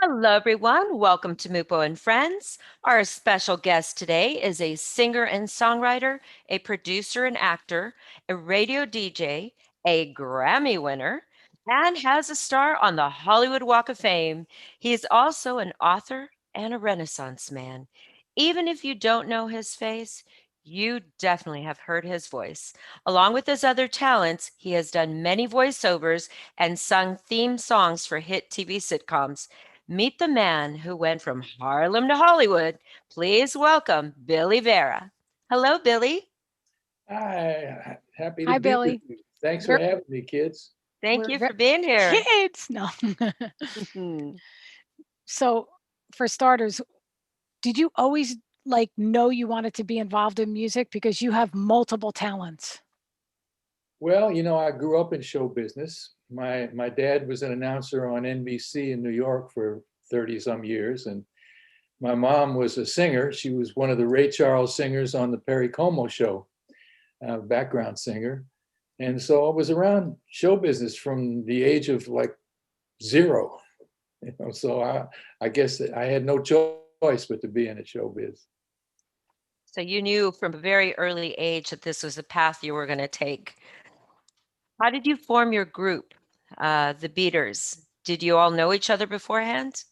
Hello, everyone. Welcome to Mupo and Friends. Our special guest today is a singer and songwriter, a producer and actor, a radio DJ, a Grammy winner, and has a star on the Hollywood Walk of Fame. He is also an author and a Renaissance man. Even if you don't know his face, you definitely have heard his voice. Along with his other talents, he has done many voiceovers and sung theme songs for hit TV sitcoms. Meet the man who went from Harlem to Hollywood. Please welcome Billy Vera. Hello, Billy. Hi, happy to Hi, be with Billy. you. Thanks for We're having me, kids. Thank we're you ve- for being here. kids. No. Mhm. So, for starters, did you always know you wanted to be involved in music because you have multiple talents? Well, I grew up in show business. My dad was an announcer on NBC in New York for 30 some years, and my mom was a singer. She was one of the Ray Charles singers on the Perry Como show, background singer. And so I was around show business from the age of like zero. So I guess that I had no choice but to be in a show biz. So you knew from a very early age that this was a path you were going to take. How did you form your group, the Beaters? Did you all know each other beforehand?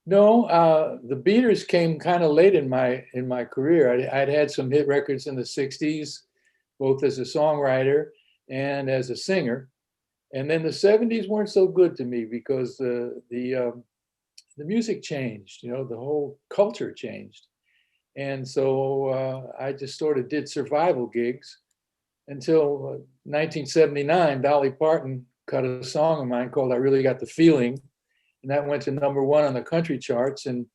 No, the Beaters came kind of late in my career. I'd had some hit records in the '60s, both as a songwriter and as a singer. And then the '70s weren't so good to me because the music changed. The whole culture changed, and so I just sort of did survival gigs until 1979. Dolly Parton cut a song of mine called "I Really Got the Feeling," and that went to #1 on the country charts. And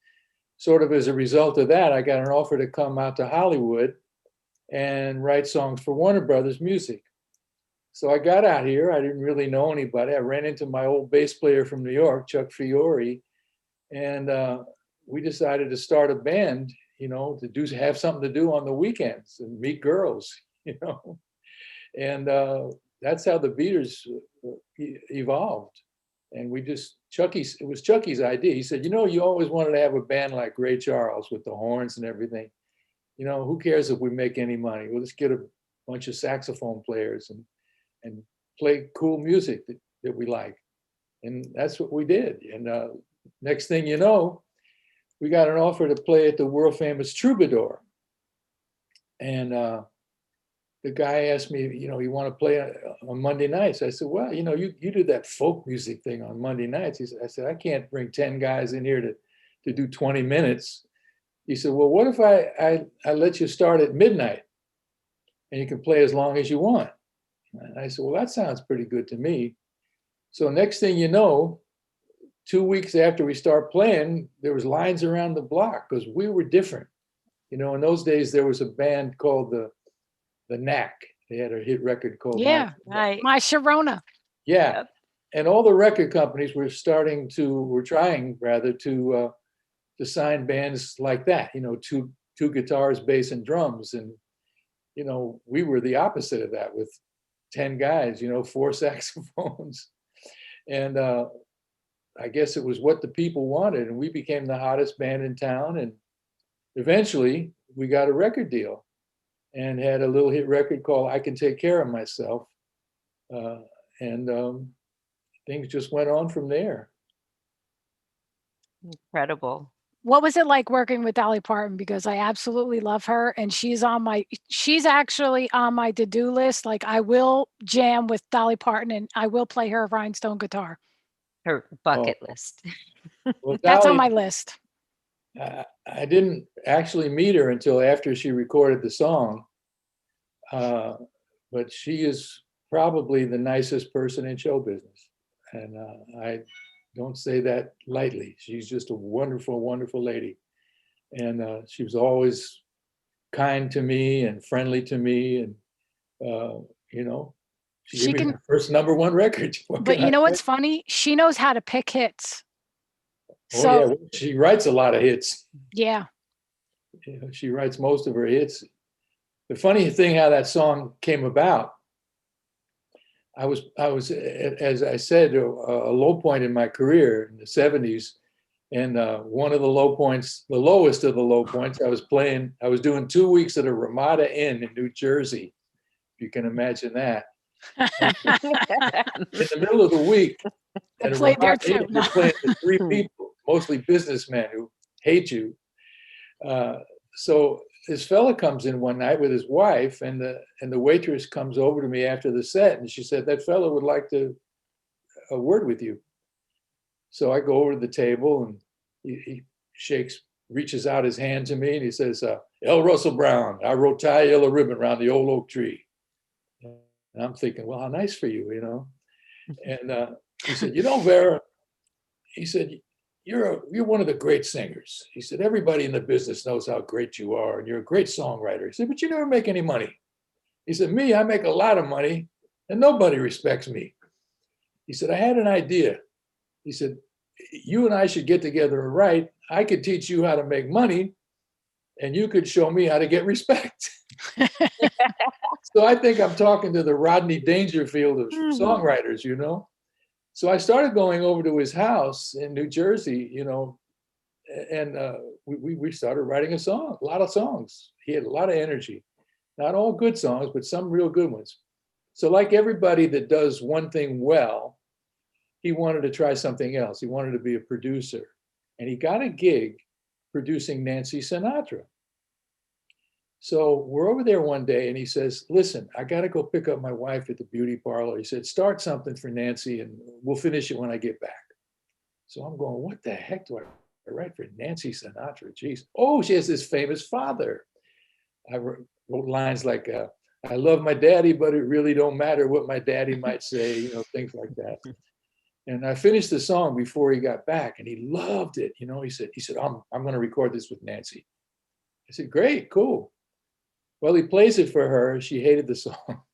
sort of as a result of that, I got an offer to come out to Hollywood and write songs for Warner Brothers Music. So I got out here. I didn't really know anybody. I ran into my old bass player from New York, Chuck Fiore, and we decided to start a band, to have something to do on the weekends and meet girls, you know. And that's how the Beaters evolved. And it was Chucky's idea. He said, you always wanted to have a band like Ray Charles with the horns and everything. Who cares if we make any money? We'll just get a bunch of saxophone players and play cool music that we like. And that's what we did. And next thing you know, we got an offer to play at the world famous Troubadour. And the guy asked me, you want to play on Monday nights? I said, well, you do that folk music thing on Monday nights. I said, I can't bring 10 guys in here to do 20 minutes. He said, well, what if I let you start at midnight and you can play as long as you want? And I said, well, that sounds pretty good to me. So next thing you know, 2 weeks after we start playing, there was lines around the block because we were different. In those days, there was a band called the Knack. They had a hit record called My. Yeah, Right. my Sharona. Yeah. Yep. And all the record companies were trying rather to sign bands like that, two guitars, bass, and drums. And, we were the opposite of that with 10 guys, 4 saxophones. And I guess it was what the people wanted. And we became the hottest band in town. And eventually we got a record deal and had a little hit record called I Can Take Care of Myself. And things just went on from there. Incredible. What was it like working with Dolly Parton? Because I absolutely love her, and she's actually on my to-do list. Like, I will jam with Dolly Parton, and I will play her rhinestone guitar. Her Oh, bucket list. well, That's on Dolly, my list. I didn't actually meet her until after she recorded the song, but she is probably the nicest person in show business. And I don't say that lightly. She's just a wonderful, wonderful lady. And she was always kind to me and friendly to me. And, you know, she gave She me my can, first #1 record. What but can you I know say? what's funny? She knows how to pick hits. Oh, yeah. So, Well, she writes a lot of hits. yeah. She writes most of her hits. The funny thing how that song came about, as I said, a low point in my career in the 70s. And one of the low points, the lowest of the low points, I was doing 2 weeks at a Ramada Inn in New Jersey, if you can imagine that. And in the middle of the week, I at a played there Ramada Inn, too. you're playing to 3 people, mostly businessmen who hate you. So this fella comes in one night with his wife, and the waitress comes over to me after the set, and she said, "That fella would like a word with you." So I go over to the table, and he reaches out his hand to me, and he says, "L. Russell Brown, I wrote tie a yellow ribbon around the old oak tree." And I'm thinking, well, how nice for you, you know. And he said, "You know, Vera," he said, you're one of the great singers." He said, "Everybody in the business knows how great you are, and you're a great songwriter." He said, "But you never make any money." He said, "Me, I make a lot of money, and nobody respects me." He said, "I had an idea." He said, "You and I should get together and write. I could teach you how to make money, and you could show me how to get respect." So I think I'm talking to the Rodney Dangerfield of songwriters, you know. So I started going over to his house in New Jersey, you know, and we started writing a lot of songs. He had a lot of energy, not all good songs, but some real good ones. So like everybody that does one thing well, he wanted to try something else. He wanted to be a producer, and he got a gig producing Nancy Sinatra. So we're over there one day, and he says, "Listen, I got to go pick up my wife at the beauty parlor." He said, "Start something for Nancy, and we'll finish it when I get back." So I'm going, what the heck do I write for Nancy Sinatra? Geez. Oh, she has this famous father. I wrote lines like, "I love my daddy, but it really don't matter what my daddy might say," you know, things like that. And I finished the song before he got back, and he loved it. You know, he said, I'm going to record this with Nancy." I said, "Great, cool." Well, he plays it for her. She hated the song,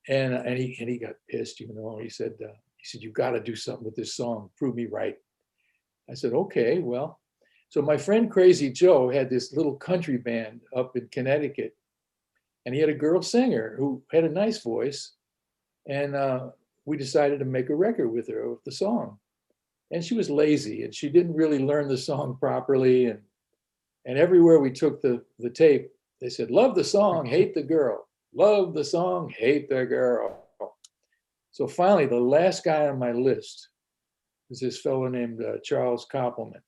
and he got pissed. You know, he said, "You've got to do something with this song. Prove me right." I said, "Okay, well." So my friend Crazy Joe had this little country band up in Connecticut, and he had a girl singer who had a nice voice, and we decided to make a record with her with the song. And she was lazy, and she didn't really learn the song properly, and everywhere we took the tape, they said, "Love the song, hate the girl. Love the song, hate the girl." So finally, the last guy on my list was this fellow named Charles Koppelman.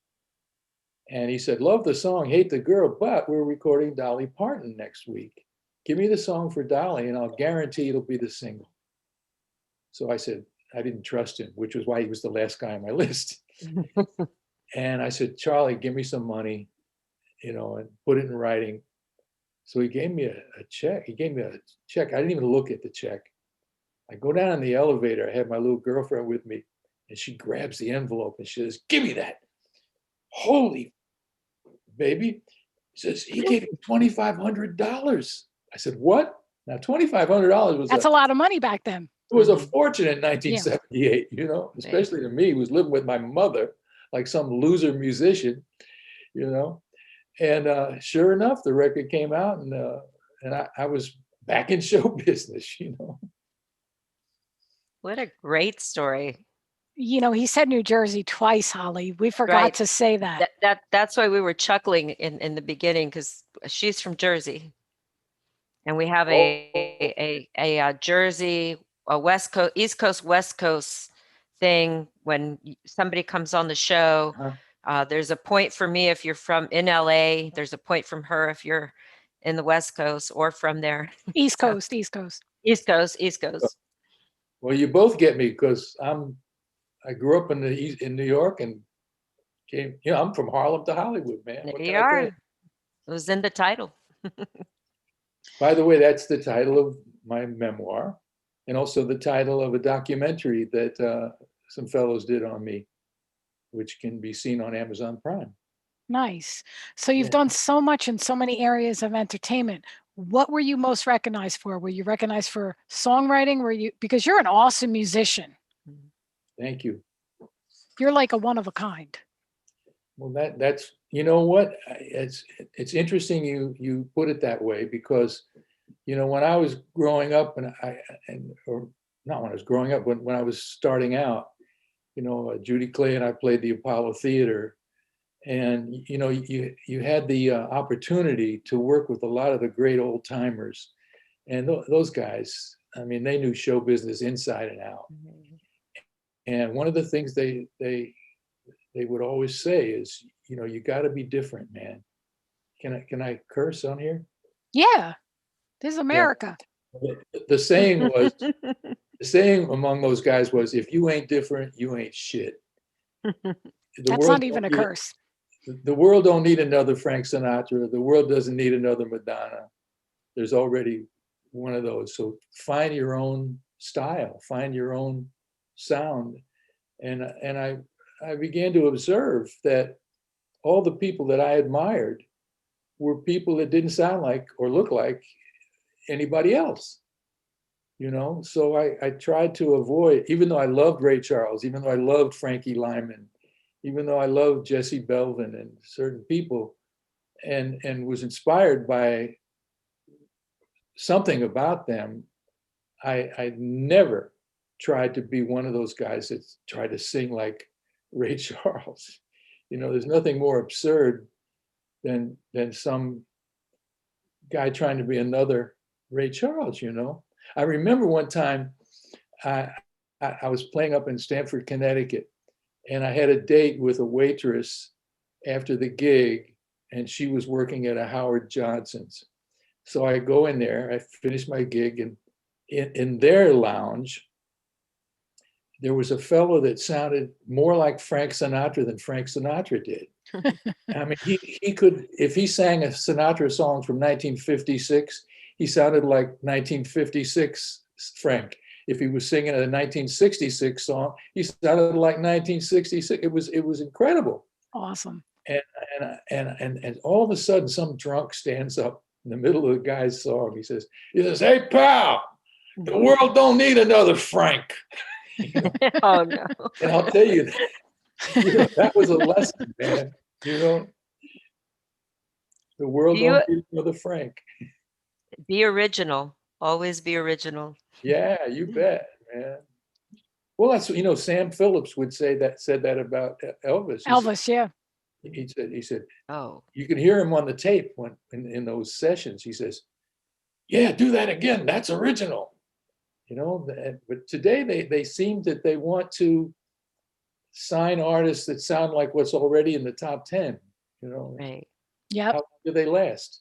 And he said, "Love the song, hate the girl, but we're recording Dolly Parton next week. Give me the song for Dolly, and I'll guarantee it'll be the single." So I said, I didn't trust him, which was why he was the last guy on my list. And I said, "Charlie, give me some money, you know, and put it in writing." So he gave me a check. He gave me a check. I didn't even look at the check. I go down in the elevator. I had my little girlfriend with me, and she grabs the envelope and she says, "Give me that." Holy baby. She says, "He gave you $2,500. I said, "What?" Now, $2,500 was That's a lot of money back then. it was a fortune in 1978, you know, especially to me, who was living with my mother like some loser musician, you know. And sure enough, the record came out, and I was back in show business, you know. What a great story. You know, he said New Jersey twice, Holly. We forgot Right. to say that. That's why we were chuckling in the beginning, because she's from Jersey, and we have a Jersey, a West Coast, East Coast, West Coast thing. When somebody comes on the show, there's a point for me if you're from in LA. There's a point from her if you're in the West Coast or from there. East So, Coast, East Coast. East Coast, East Coast. Well, you both get me because I grew up in New York and came, you know, I'm from Harlem to Hollywood, man. There What you can I tell are. you? It was in the title. By the way, that's the title of my memoir, and also the title of a documentary that some fellows did on me, which can be seen on Amazon Prime. Nice. So you've Yeah. done so much in so many areas of entertainment. What were you most recognized for? Were you recognized for songwriting? Because you're an awesome musician. Thank you. You're like a one of a kind. Well, that's, you know what, it's interesting you put it that way, because, you know, when I was growing up or not when I was growing up, when I was starting out. Judy Clay and I played the Apollo Theater, and you had the opportunity to work with a lot of the great old timers, and those guys. I mean, they knew show business inside and out. Mhm. And one of the things they would always say is, you got to be different, man. Can I curse on here? Yeah, this is Yeah. America. The saying was, the saying among those guys was, if you ain't different, you ain't shit. The That's world not even a don't need, curse. the world don't need another Frank Sinatra. The world doesn't need another Madonna. There's already one of those. So find your own style, find your own sound. And I began to observe that all the people that I admired were people that didn't sound like or look like anybody else. So I tried to avoid, even though I loved Ray Charles, even though I loved Frankie Lyman, even though I loved Jesse Belvin and certain people, and was inspired by something about them, I never tried to be one of those guys that tried to sing like Ray Charles. There's nothing more absurd than some guy trying to be another Ray Charles. I remember one time I was playing up in Stamford, Connecticut, and I had a date with a waitress after the gig, and she was working at a Howard Johnson's. So I go in there, I finish my gig, and in their lounge, there was a fellow that sounded more like Frank Sinatra than Frank Sinatra did. I mean, he could, if he sang a Sinatra song from 1956, he sounded like 1956 Frank. If he was singing a 1966 song, he sounded like 1966. It was incredible. Awesome. And all of a sudden, some drunk stands up in the middle of the guy's song. He says, "Hey pal, the world don't need another Frank." Oh no. And I'll tell you, that was a lesson, man. The world You don't need another Frank. be original. Always be original. Yeah, you bet, man. Well, that's Sam Phillips said that about Elvis. Elvis, yeah. He said Oh. you can hear him on the tape when in those sessions. He says, "Yeah, do that again. That's original." But today they seem that they want to sign artists that sound like what's already in the top 10. Right. Yep. How long do they last?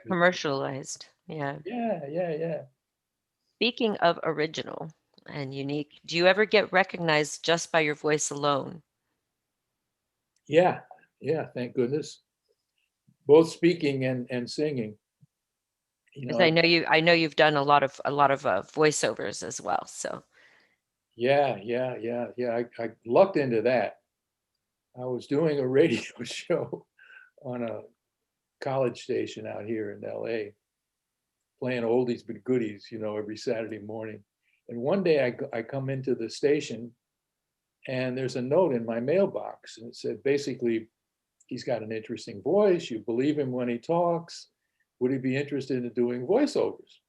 Commercialized. Yeah. Yeah. Speaking of original and unique, do you ever get recognized just by your voice alone? Yeah. Thank goodness. Both speaking and singing. Because I know you've done a lot of voiceovers as well. So Yeah. I lucked into that. I was doing a radio show on a college station out here in LA, playing oldies but goodies, every Saturday morning. And one day I come into the station and there's a note in my mailbox, and it said basically, he's got an interesting voice. You believe him when he talks. Would he be interested in doing voiceovers?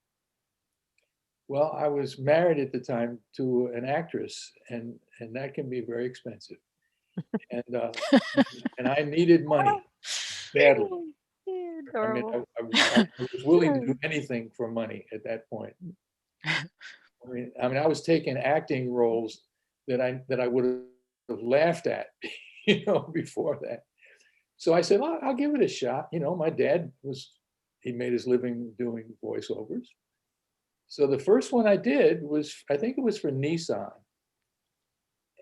Well, I was married at the time to an actress, and that can be very expensive. And I needed money badly. I mean, adorable. I was willing to do anything for money at that point. I was taking acting roles that I would have laughed at, before that. So I said, well, I'll give it a shot. My dad he made his living doing voiceovers. So the first one I did was, I think it was for Nissan.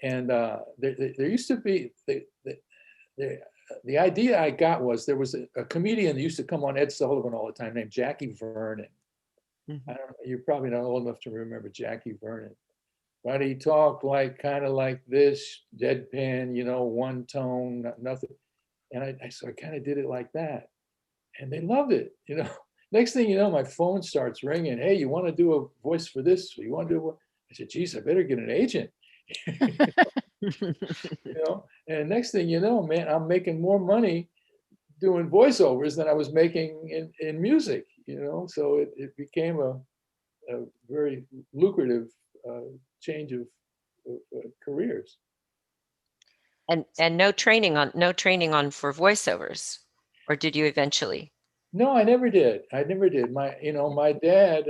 And there used to be, the idea I got was there was a comedian that used to come on Ed Sullivan all the time named Jackie Vernon. Mm-hmm. I don't know, you're probably not old enough to remember Jackie Vernon, but he talked kind of like this, deadpan, one tone, nothing. And so I kind of did it like that, and they loved it. Next thing you know, my phone starts ringing. Hey, you want to do a voice for this? You want to do what? I said, geez, I better get an agent. And next thing you know, man, I'm making more money doing voiceovers than I was making in music. So it became a very lucrative change of careers. And no training on for voiceovers, or did you eventually? No, I never did. I never did. My dad,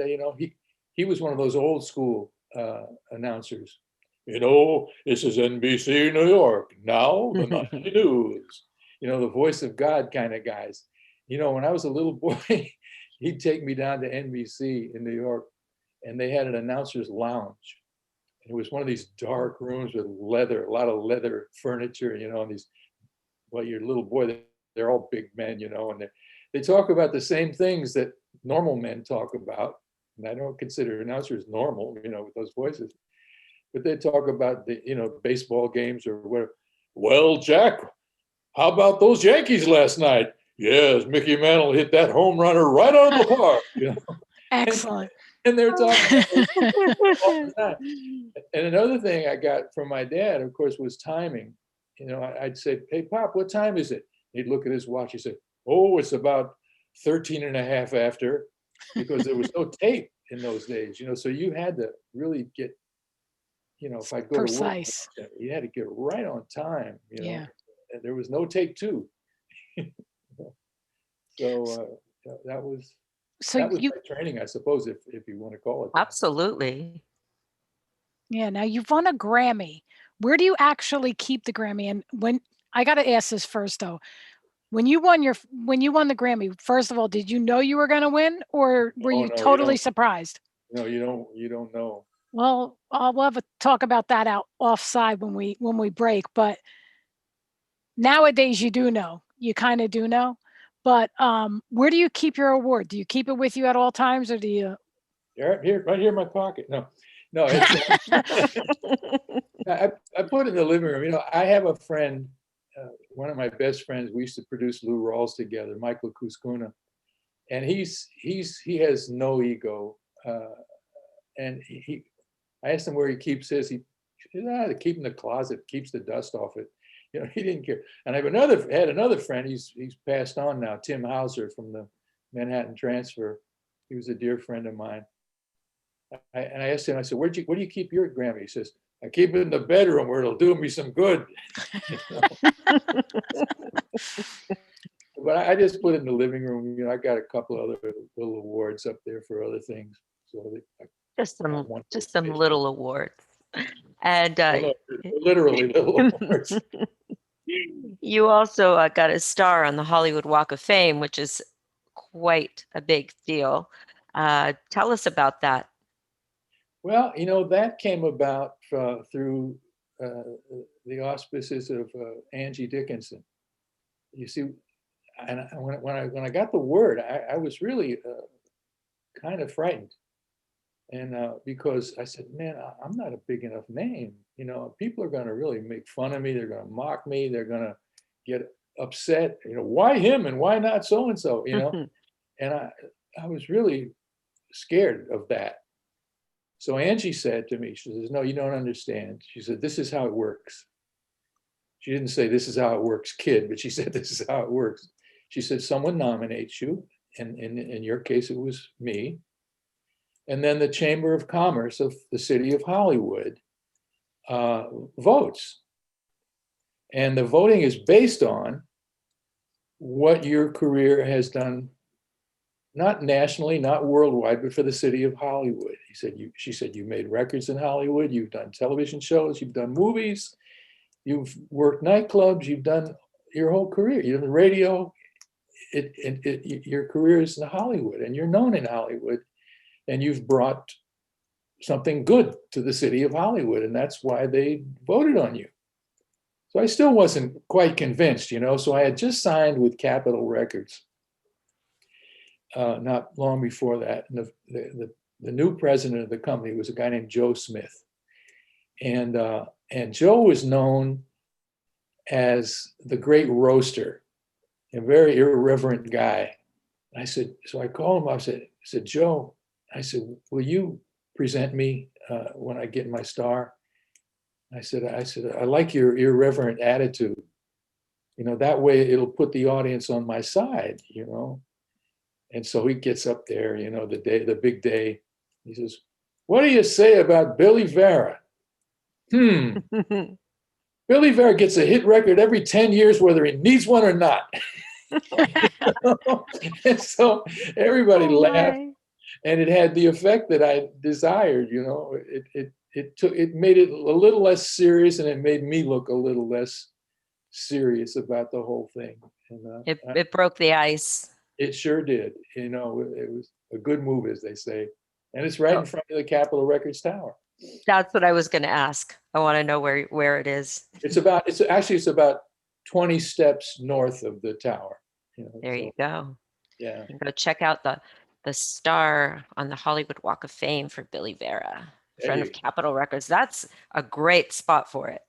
he was one of those old school announcers. This is NBC New York. Now the nightly news. The voice of God kind of guys. When I was a little boy, he'd take me down to NBC in New York, and they had an announcer's lounge. It was one of these dark rooms with leather, a lot of leather furniture, and these, well, your little boy, they're all big men, and they talk about the same things that normal men talk about. And I don't consider announcers normal, with those voices. But they talk about the, baseball games or whatever. Well, Jack, how about those Yankees last night? Yes, Mickey Mantle hit that home runner right out of the park. Excellent. And they're talking all the time. And another thing I got from my dad, of course, was timing. I'd say, hey, Pop, what time is it? He'd look at his watch. He said, oh, it's about 13 and a half after, because there was no tape in those days, so you had to really get, if I go Precise. to work, you had to get right on time, Yeah. and there was no take two. So that was my training, I suppose, if you want to call it that. Absolutely. Yeah, now you've won a Grammy. Where do you actually keep the Grammy? And when I got to ask this first though, when you won the Grammy, first of all, did you know you were going to win, or were you totally surprised? No, you don't know. Well, we'll have a talk about that out offside when we break. But nowadays, you do know. You kind of do know. But where do you keep your award? Do you keep it with you at all times, or do you? Right here in my pocket. No. I put it in the living room. I have a friend, one of my best friends. We used to produce Lou Rawls together, Michael Kuskuna, and he has no ego. And I asked him where he keeps his. He said, keep in the closet, keeps the dust off it. He didn't care. And I had another friend. He's passed on now, Tim Hauser from the Manhattan Transfer. He was a dear friend of mine. And I asked him, I said, where do you keep your Grammy? He says, I keep it in the bedroom where it'll do me some good. But I just put it in the living room. I got a couple other little awards up there for other things. So just some little awards. And literally little awards. You also got a star on the Hollywood Walk of Fame, which is quite a big deal. Tell us about that. Well, that came about through the auspices of Angie Dickinson. You see, and when I got the word, I was really kind of frightened, and because I said, man, I'm not a big enough name. People are going to really make fun of me. They're going to mock me. They're going to get upset. Why him and why not so and so? And I was really scared of that. So Angie said to me, she says, no, you don't understand. She said, this is how it works. She didn't say, this is how it works, kid, but she said, this is how it works. She said, someone nominates you, and in your case, it was me. And then the Chamber of Commerce of the city of Hollywood votes. And the voting is based on what your career has done, not nationally, not worldwide, but for the city of Hollywood. She said, you made records in Hollywood, you've done television shows, you've done movies, you've worked nightclubs, you've done your whole career, you've done radio. Your career is in Hollywood, and you're known in Hollywood, and you've brought something good to the city of Hollywood, and that's why they voted on you. So I still wasn't quite convinced, so I had just signed with Capitol Records. Not long before that, and the new president of the company was a guy named Joe Smith, and Joe was known as the great roaster, a very irreverent guy. So I called him. I said, Joe, I said, will you present me when I get my star? I said, I like your irreverent attitude. That way it'll put the audience on my side. And so he gets up there, the big day, He says, "What do you say about Billy Vera?" Hmm. Billy Vera gets a hit record every 10 years, whether he needs one or not. And so everybody Oh laughed, my. and it had the effect that I desired. It made it a little less serious, and it made me look a little less serious about the whole thing. And It broke the ice. it sure did. It was a good move, as they say, and it's right Oh, in front of the Capitol Records Tower. that's what I was going to ask. I want to know where it is. It's about 20 steps north of the tower. There you go. Yeah, You can go check out the star on the Hollywood Walk of Fame for Billy Vera, in there front you of go. Capitol Records. That's a great spot for it.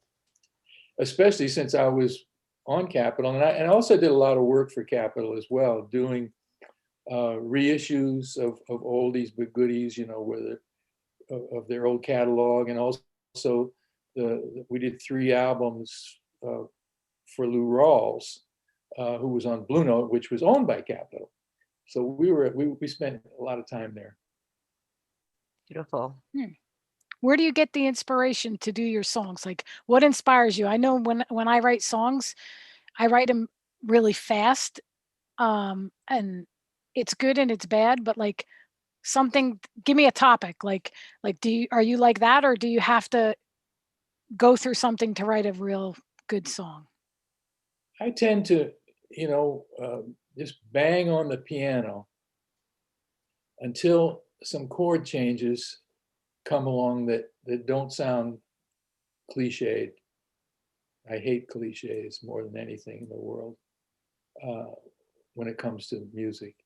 Especially since I was on Capitol, and I also did a lot of work for Capitol as well, doing reissues of oldies but goodies, of their old catalog, and also we did 3 albums for Lou Rawls, who was on Blue Note, which was owned by Capitol. So we spent a lot of time there. Beautiful. Where do you get the inspiration to do your songs? Like, what inspires you? I know when I write songs, I write them really fast, and it's good and it's bad, but like something, give me a topic. Like are you like that, or do you have to go through something to write a real good song? I tend to, just bang on the piano until some chord changes come along that don't sound cliched. I hate cliches more than anything in the world when it comes to music.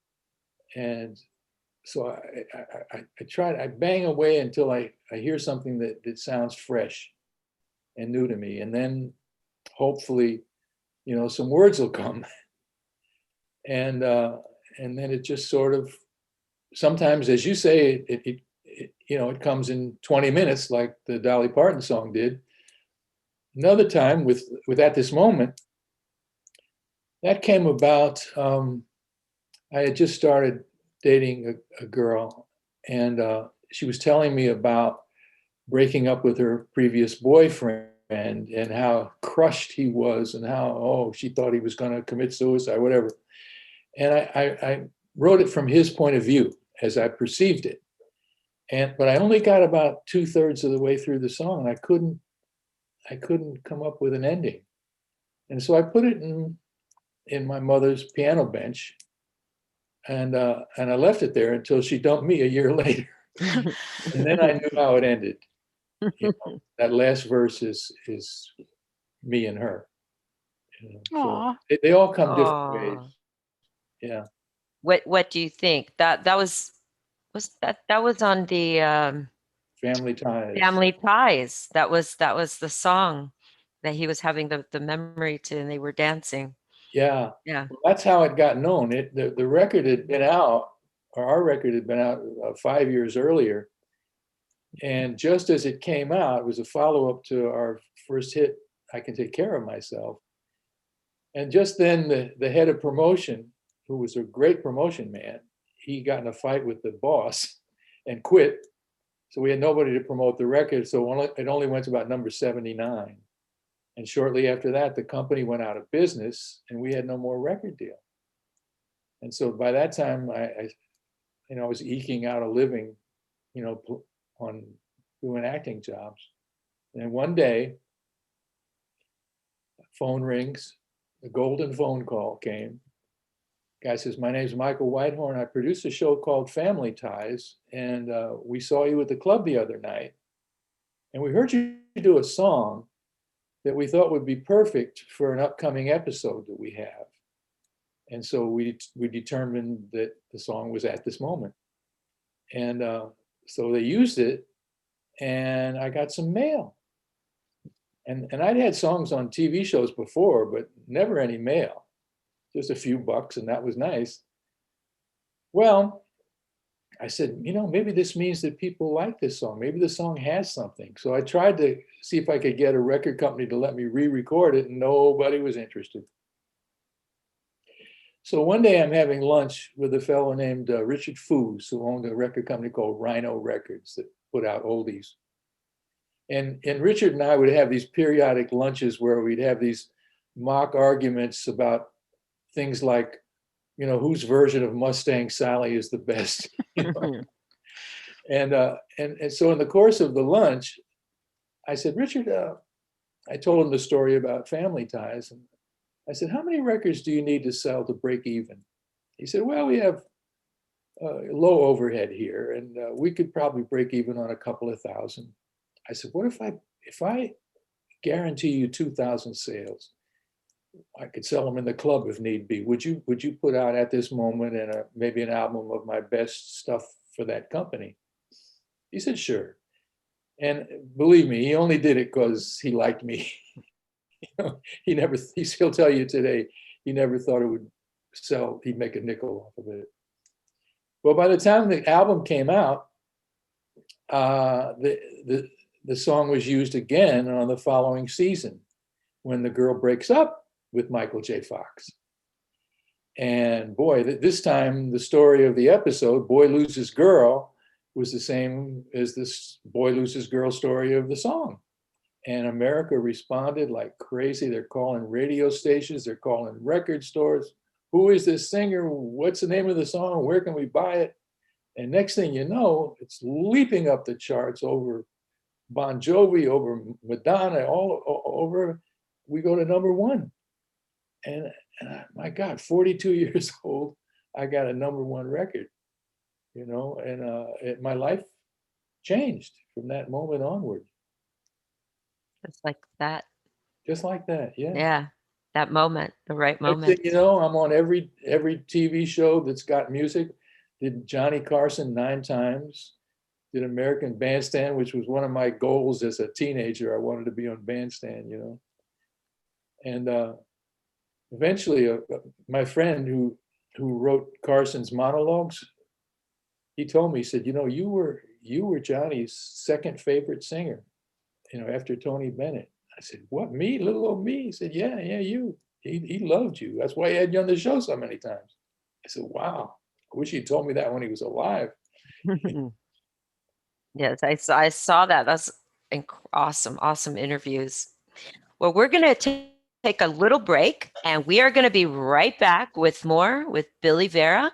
And so I bang away until I hear something that sounds fresh and new to me. And then hopefully, some words will come. And then it just sort of, sometimes, as you say, it comes in 20 minutes, like the Dolly Parton song did. Another time with At This Moment, that came about. I had just started dating a girl, and she was telling me about breaking up with her previous boyfriend and how crushed he was, and how, she thought he was going to commit suicide, whatever. And I wrote it from his point of view as I perceived it. But I only got about 2/3 of the way through the song, and I couldn't come up with an ending. And so I put it in my mother's piano bench, and I left it there until she dumped me a year later. And then I knew how it ended. That last verse is me and her. So Aw. they all come different ways. Oh, Yeah. what do you think? That was on the Family Ties. Family Ties. That was the song that he was having the memory to, and they were dancing. Yeah. Yeah. Well, that's how it got known. The record had been out, or our record had been out 5 years earlier. And just as it came out, it was a follow-up to our first hit, I Can Take Care of Myself. And just then the head of promotion, who was a great promotion man, he got in a fight with the boss and quit. So we had nobody to promote the record. So it only went to about number 79. And shortly after that, the company went out of business and we had no more record deal. And so by that time, I was eking out a living, on doing acting jobs. And one day, phone rings, a golden phone call came. Guy says, "My name's Michael Whitehorn. I produce a show called Family Ties, and we saw you at the club the other night, and we heard you do a song that we thought would be perfect for an upcoming episode that we have." And so we determined that the song was At This Moment. And so they used it, and I got some mail. And I'd had songs on TV shows before, but never any mail. Just a few bucks, and that was nice. Well, I said, maybe this means that people like this song. Maybe the song has something. So I tried to see if I could get a record company to let me re-record it, and nobody was interested. So one day I'm having lunch with a fellow named Richard Foos, who owned a record company called Rhino Records that put out oldies. And Richard and I would have these periodic lunches where we'd have these mock arguments about things like, whose version of Mustang Sally is the best. And so in the course of the lunch, I said, Richard, I told him the story about Family Ties. And I said, how many records do you need to sell to break even? He said, well, we have low overhead here, and we could probably break even on a couple of thousand. I said, what if I guarantee you 2,000 sales? I could sell them in the club if need be. Would you put out at this moment and maybe an album of my best stuff for that company? He said, sure. And believe me, he only did it because he liked me. He'll tell you today, he never thought it would sell, he'd make a nickel off of it. Well, by the time the album came out, the song was used again on the following season when the girl breaks up with Michael J. Fox. And boy, this time the story of the episode, Boy Loses Girl, was the same as this Boy Loses Girl story of the song. And America responded like crazy. They're calling radio stations, they're calling record stores. Who is this singer? What's the name of the song? Where can we buy it? And next thing you know, it's leaping up the charts over Bon Jovi, over Madonna, all over. We go to number one. And my God, 42 years old, I got a number one record, and my life changed from that moment onward. Just like that. Just like that, yeah. Yeah, that moment, the right Next moment. thing you know, I'm on every TV show that's got music. Did Johnny Carson 9 times. Did American Bandstand, which was one of my goals as a teenager. I wanted to be on Bandstand, And eventually, my friend who wrote Carson's monologues, he told me, he said, you were Johnny's second favorite singer, after Tony Bennett. I said, what, me, little old me? He said, yeah, you. He loved you. That's why he had you on the show so many times. I said, wow, I wish he'd told me that when he was alive. Yes, I saw that. That's awesome interviews. Well, we're going to take a little break, and we are going to be right back with more with Billy Vera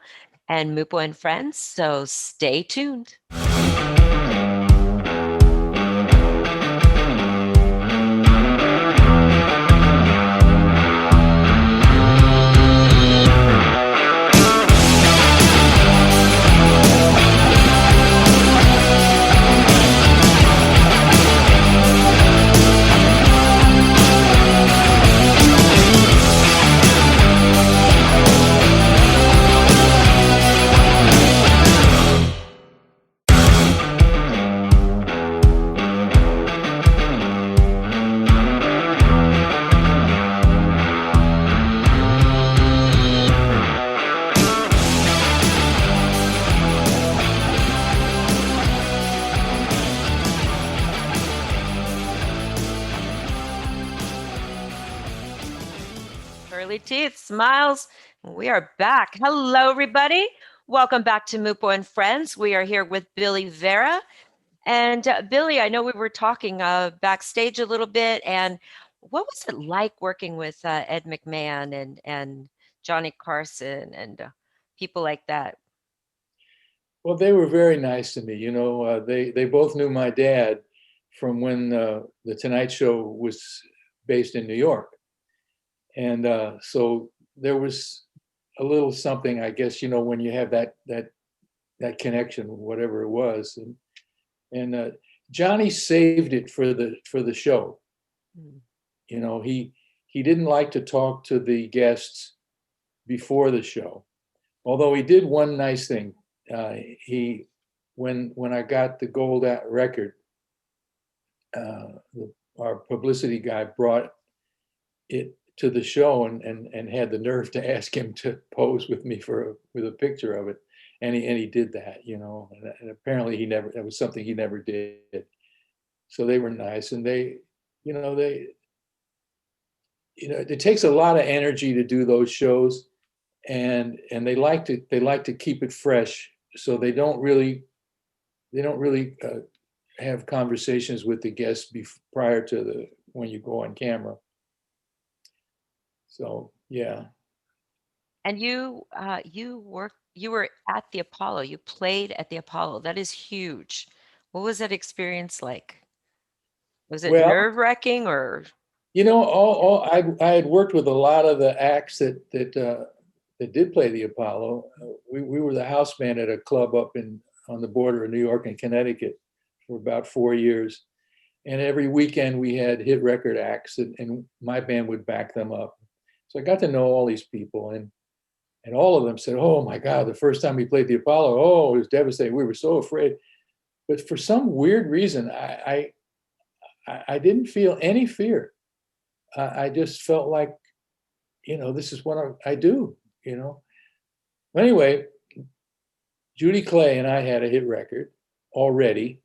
and Mupo and Friends. So stay tuned. Teeth, smiles. We are back. Hello, everybody. Welcome back to Mupo and Friends. We are here with Billy Vera. And Billy, I know we were talking backstage a little bit. And what was it like working with Ed McMahon and Johnny Carson and people like that? Well, they were very nice to me. They both knew my dad from when the Tonight Show was based in New York. And so there was a little something, I guess, when you have that connection, whatever it was, and Johnny saved it for the show. He didn't like to talk to the guests before the show, although he did one nice thing. When I got the gold record, our publicity guy brought it to the show and had the nerve to ask him to pose with me with a picture of it, and he did that, and apparently that was something he never did. So they were nice, and it takes a lot of energy to do those shows, and they like to keep it fresh, so they don't really have conversations with the guests prior to when you go on camera. So yeah. And you were at the Apollo. You played at the Apollo. That is huge. What was that experience like? Was it Well, nerve-wracking or I had worked with a lot of the acts that did play the Apollo. We were the house band at a club up on the border of New York and Connecticut for about 4 years. And every weekend we had hit record acts, and my band would back them up. So I got to know all these people, and all of them said, "Oh my God, the first time we played the Apollo, oh, it was devastating. We were so afraid." But for some weird reason, I didn't feel any fear. I just felt like, this is what I do, Anyway, Judy Clay and I had a hit record already,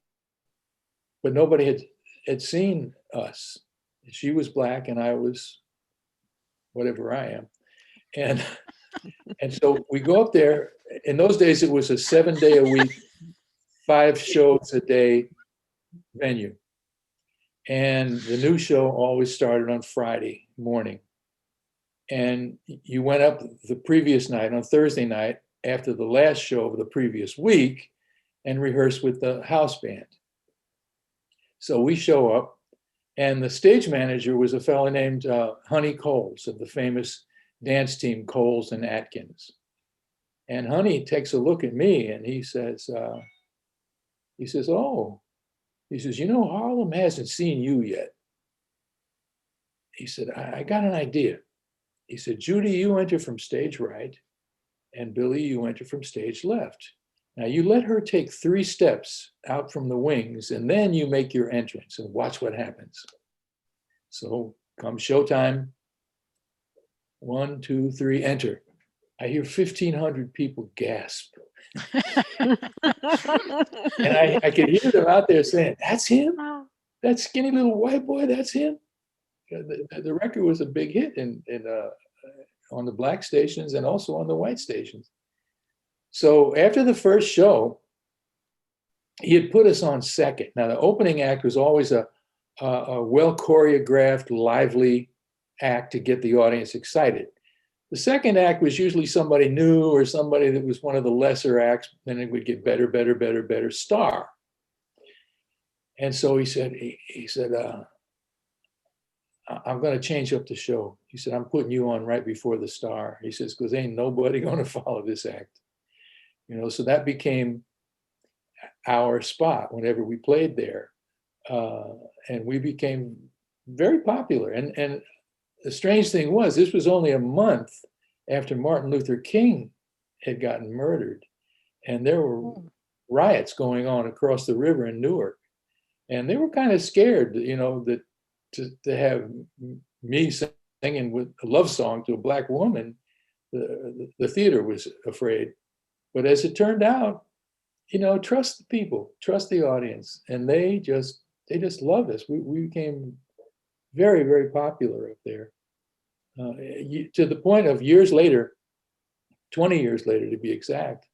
but nobody had seen us. She was black and I was whatever I am. And so we go up there. In those days, it was a 7-day a week, 5 shows a day venue. And the new show always started on Friday morning. And you went up the previous night, on Thursday night, after the last show of the previous week, and rehearsed with the house band. So we show up, and the stage manager was a fellow named Honey Coles of the famous dance team Coles and Atkins. And Honey takes a look at me and he says, "Oh," he says, "Harlem hasn't seen you yet." He said, I got an idea." He said, "Judy, you enter from stage right, and Billy, you enter from stage left. Now you let her take 3 steps out from the wings, and then you make your entrance and watch what happens." So come showtime, 1, 2, 3, enter. I hear 1,500 people gasp. And I could hear them out there saying, "That's him? That skinny little white boy, that's him?" The record was a big hit on the black stations and also on the white stations. So after the first show, he had put us on second. Now, the opening act was always a well choreographed, lively act to get the audience excited. The second act was usually somebody new or somebody that was one of the lesser acts. Then it would get better, star. And so he said, "I'm going to change up the show." He said, "I'm putting you on right before the star." He says, "Because ain't nobody going to follow this act." So that became our spot whenever we played there. And we became very popular. And the strange thing was, this was only a month after Martin Luther King had gotten murdered. And there were riots going on across the river in Newark. And they were kind of scared, that to have me singing with a love song to a black woman, the theater was afraid. But as it turned out, trust the people, trust the audience, and they just loved us. We became very, very popular up there, to the point of years later, 20 years later to be exact.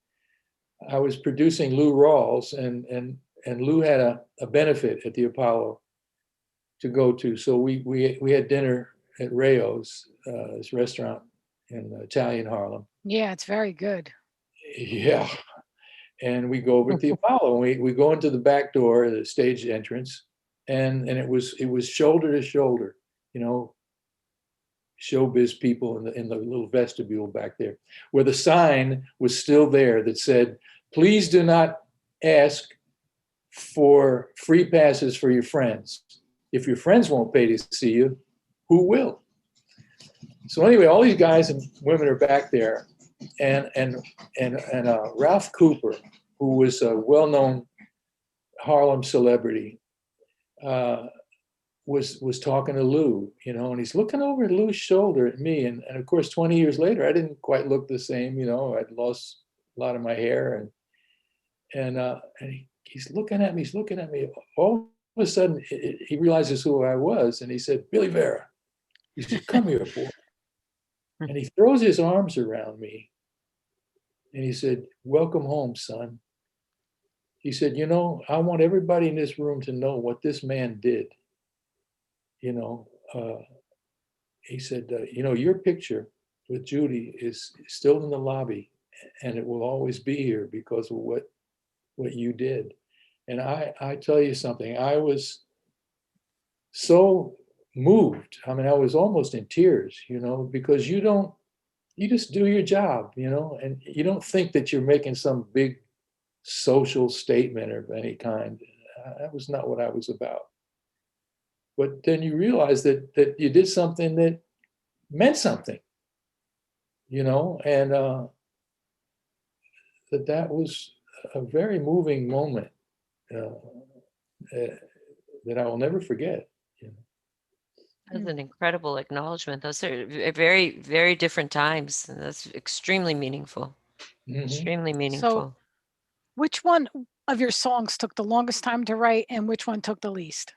I was producing Lou Rawls, and Lou had a benefit at the Apollo to go to. So we had dinner at Rayo's, this restaurant in Italian Harlem. Yeah, it's very good. Yeah. And we go over to the Apollo, and we go into the back door, the stage entrance, and it was shoulder to shoulder, showbiz people in the little vestibule back there, where the sign was still there that said, "Please do not ask for free passes for your friends. If your friends won't pay to see you, who will?" So anyway, all these guys and women are back there, and Ralph Cooper, who was a well-known Harlem celebrity, was talking to Lou, and he's looking over at Lou's shoulder at me, and of course, 20 years later, I didn't quite look the same, I'd lost a lot of my hair, and he's looking at me. All of a sudden, he realizes who I was, and he said, "Billy Vera." He said, "Come here, boy." And he throws his arms around me and he said, "Welcome home, son." He said, "You know, I want everybody in this room to know what this man did. You know, he said, you know, your picture with Judy is still in the lobby and it will always be here because of what you did." And I tell you something, I was so moved. I mean, I was almost in tears, you know, because you just do your job, you know, and you don't think that you're making some big social statement of any kind. That was not what I was about. But then you realize that you did something that meant something, you know, and that was a very moving moment uh, that I will never forget. You know? That's an incredible acknowledgement. Those are very, very different times. And that's extremely meaningful. Extremely So, meaningful. which one of your songs took the longest time to write, and which one took the least?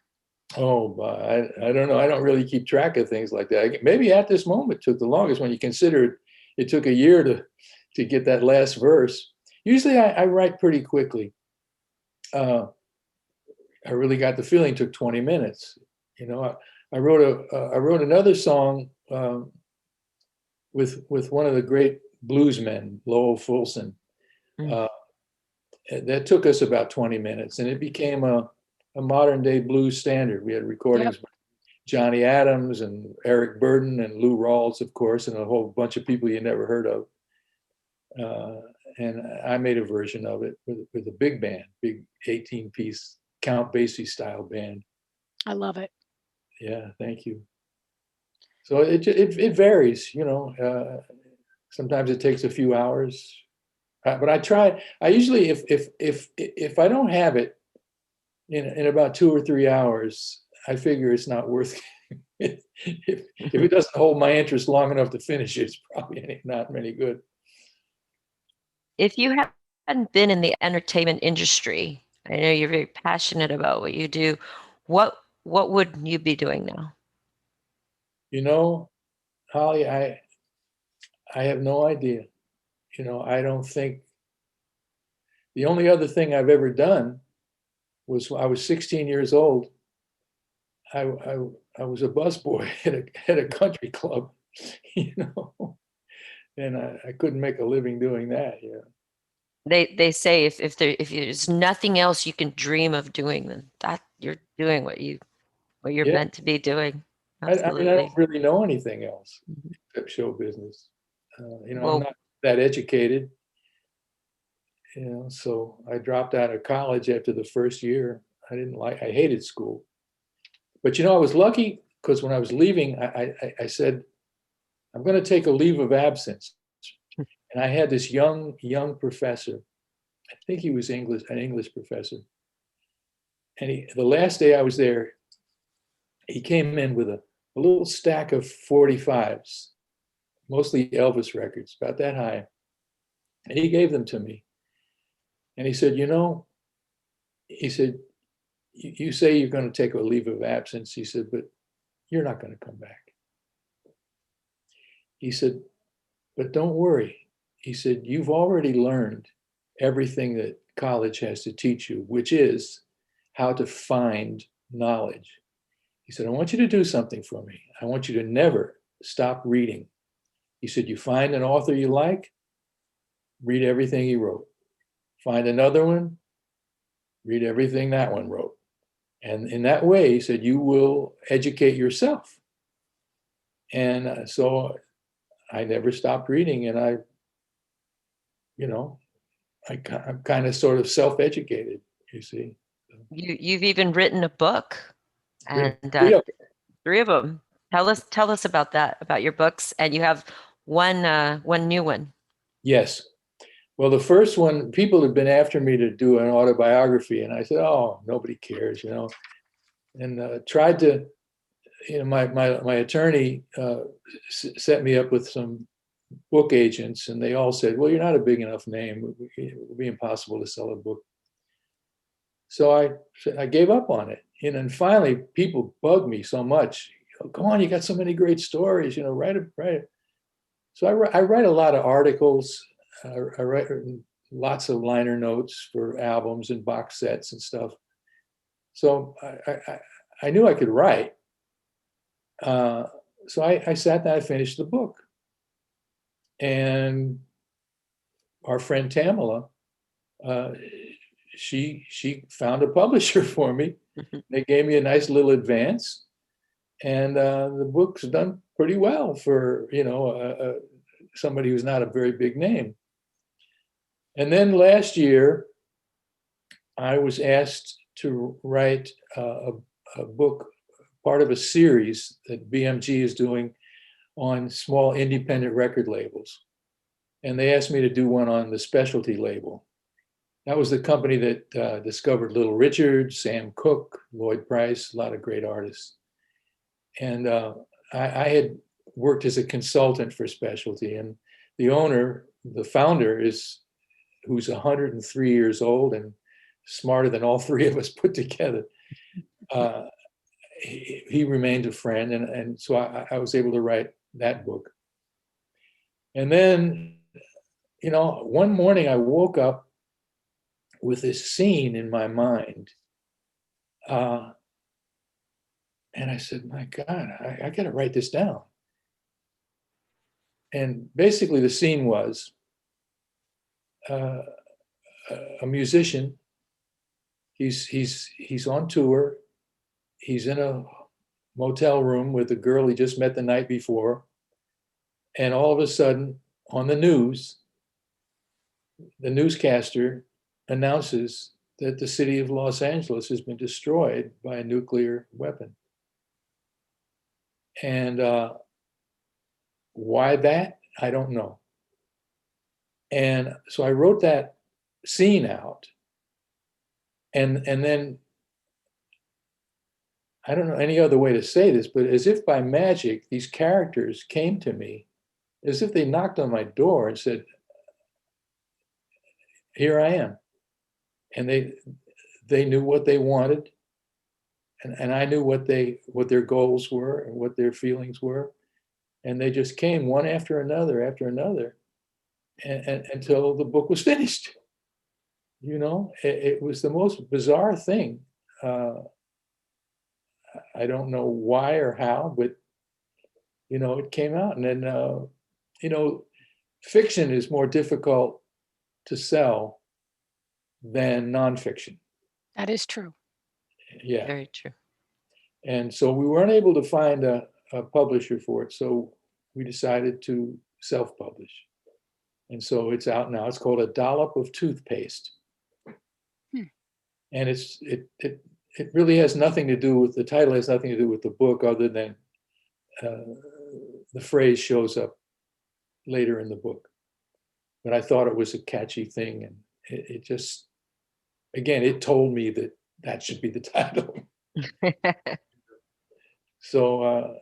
Oh, I don't know. I don't really keep track of things like that. Maybe At This Moment took the longest when you consider it took a year to get that last verse. Usually I write pretty quickly. I really got the feeling it took 20 minutes. You know, I wrote another song with one of the great bluesmen, Lowell Fulson. Mm. Uh, that took us about 20 minutes, and it became a modern day blues standard. We had recordings Yep. by Johnny Adams and Eric Burden and Lou Rawls, of course, and a whole bunch of people you never heard of. And I made a version of it with a big band, big 18-piece Count Basie style band. I love it. Yeah, thank you. So it varies, you know. Sometimes it takes a few hours, but I try. I usually, if I don't have it in about 2 or 3 hours, I figure it's not worth. If it doesn't hold my interest long enough to finish it, it's probably not any good. If you hadn't been in the entertainment industry, I know you're very passionate about what you do. What would you be doing now? You know, Holly, I have no idea. You know, I don't think the only other thing I've ever done was I was 16 years old. I was a busboy at a country club, you know, and I couldn't make a living doing that. Yeah. They say if there's nothing else you can dream of doing, then that you're doing what you're Yeah. meant to be doing. I mean, I don't Absolutely. really know anything else Mhm. except show business. You know, I'm Well, not that educated, you know, so I dropped out of college after the first year. I hated school. But, you know, I was lucky because when I was leaving, I said, I'm going to take a leave of absence. And I had this young professor. I think he was an English professor. And the last day I was there, he came in with a little stack of 45s, mostly Elvis records, about that high. And he gave them to me. And he said, you know, he said, you say you're going to take a leave of absence. He said, but you're not going to come back. He said, but don't worry. He said, you've already learned everything that college has to teach you, which is how to find knowledge. He said, I want you to do something for me. I want you to never stop reading. He said, you find an author you like, read everything he wrote. Find another one, read everything that one wrote. And in that way, he said, you will educate yourself. And so I never stopped reading, and you know, I'm kind of sort of self-educated, you see. you've even written a book, Written and 3 of them. 3 of them. Tell us about that, about your books, and you have one new one. Yes. Well, the first one, people had been after me to do an autobiography, and I said, "Oh, nobody cares," you know. And tried to, you know, my attorney set me up with some book agents, and they all said, "Well, you're not a big enough name. It would be impossible to sell a book." So I gave up on it. And then finally, people bugged me so much. "Oh, come on, you got so many great stories. You know, write it, write it." So I write a lot of articles. I write lots of liner notes for albums and box sets and stuff. So I knew I could write. So I sat down, I finished the book. And our friend Tamala, she found a publisher for me. They gave me a nice little advance, and the book's done pretty well for, you know, somebody who's not a very big name. And then last year, I was asked to write a book, part of a series that BMG is doing on small independent record labels. And they asked me to do one on the specialty label. That was the company that discovered Little Richard, Sam Cooke, Lloyd Price, a lot of great artists. And I had worked as a consultant for specialty, and the owner, the founder, who's 103 years old and smarter than all three of us put together. He remained a friend, and so I was able to write that book. And then, you know, one morning I woke up with this scene in my mind. And I said, my God, I got to write this down. And basically the scene was a musician. He's on tour. He's in a motel room with a girl he just met the night before. And all of a sudden, on the news, the newscaster announces that the city of Los Angeles has been destroyed by a nuclear weapon. And why that? I don't know. And so I wrote that scene out. And then, I don't know any other way to say this, but as if by magic, these characters came to me, as if they knocked on my door and said, here I am. And they knew what they wanted, and I knew what their goals were and what their feelings were, and they just came one after another, and until the book was finished. You know, it was the most bizarre thing. I don't know why or how, but you know, it came out, and then you know, fiction is more difficult to sell than nonfiction. That is true. Yeah. Very true. And so we weren't able to find a publisher for it. So we decided to self-publish. And so it's out now. It's called A Dollop of Toothpaste. And it really has nothing to do with, the title has nothing to do with the book, other than the phrase shows up later in the book. But I thought it was a catchy thing, and it just, again, it told me that should be the title. So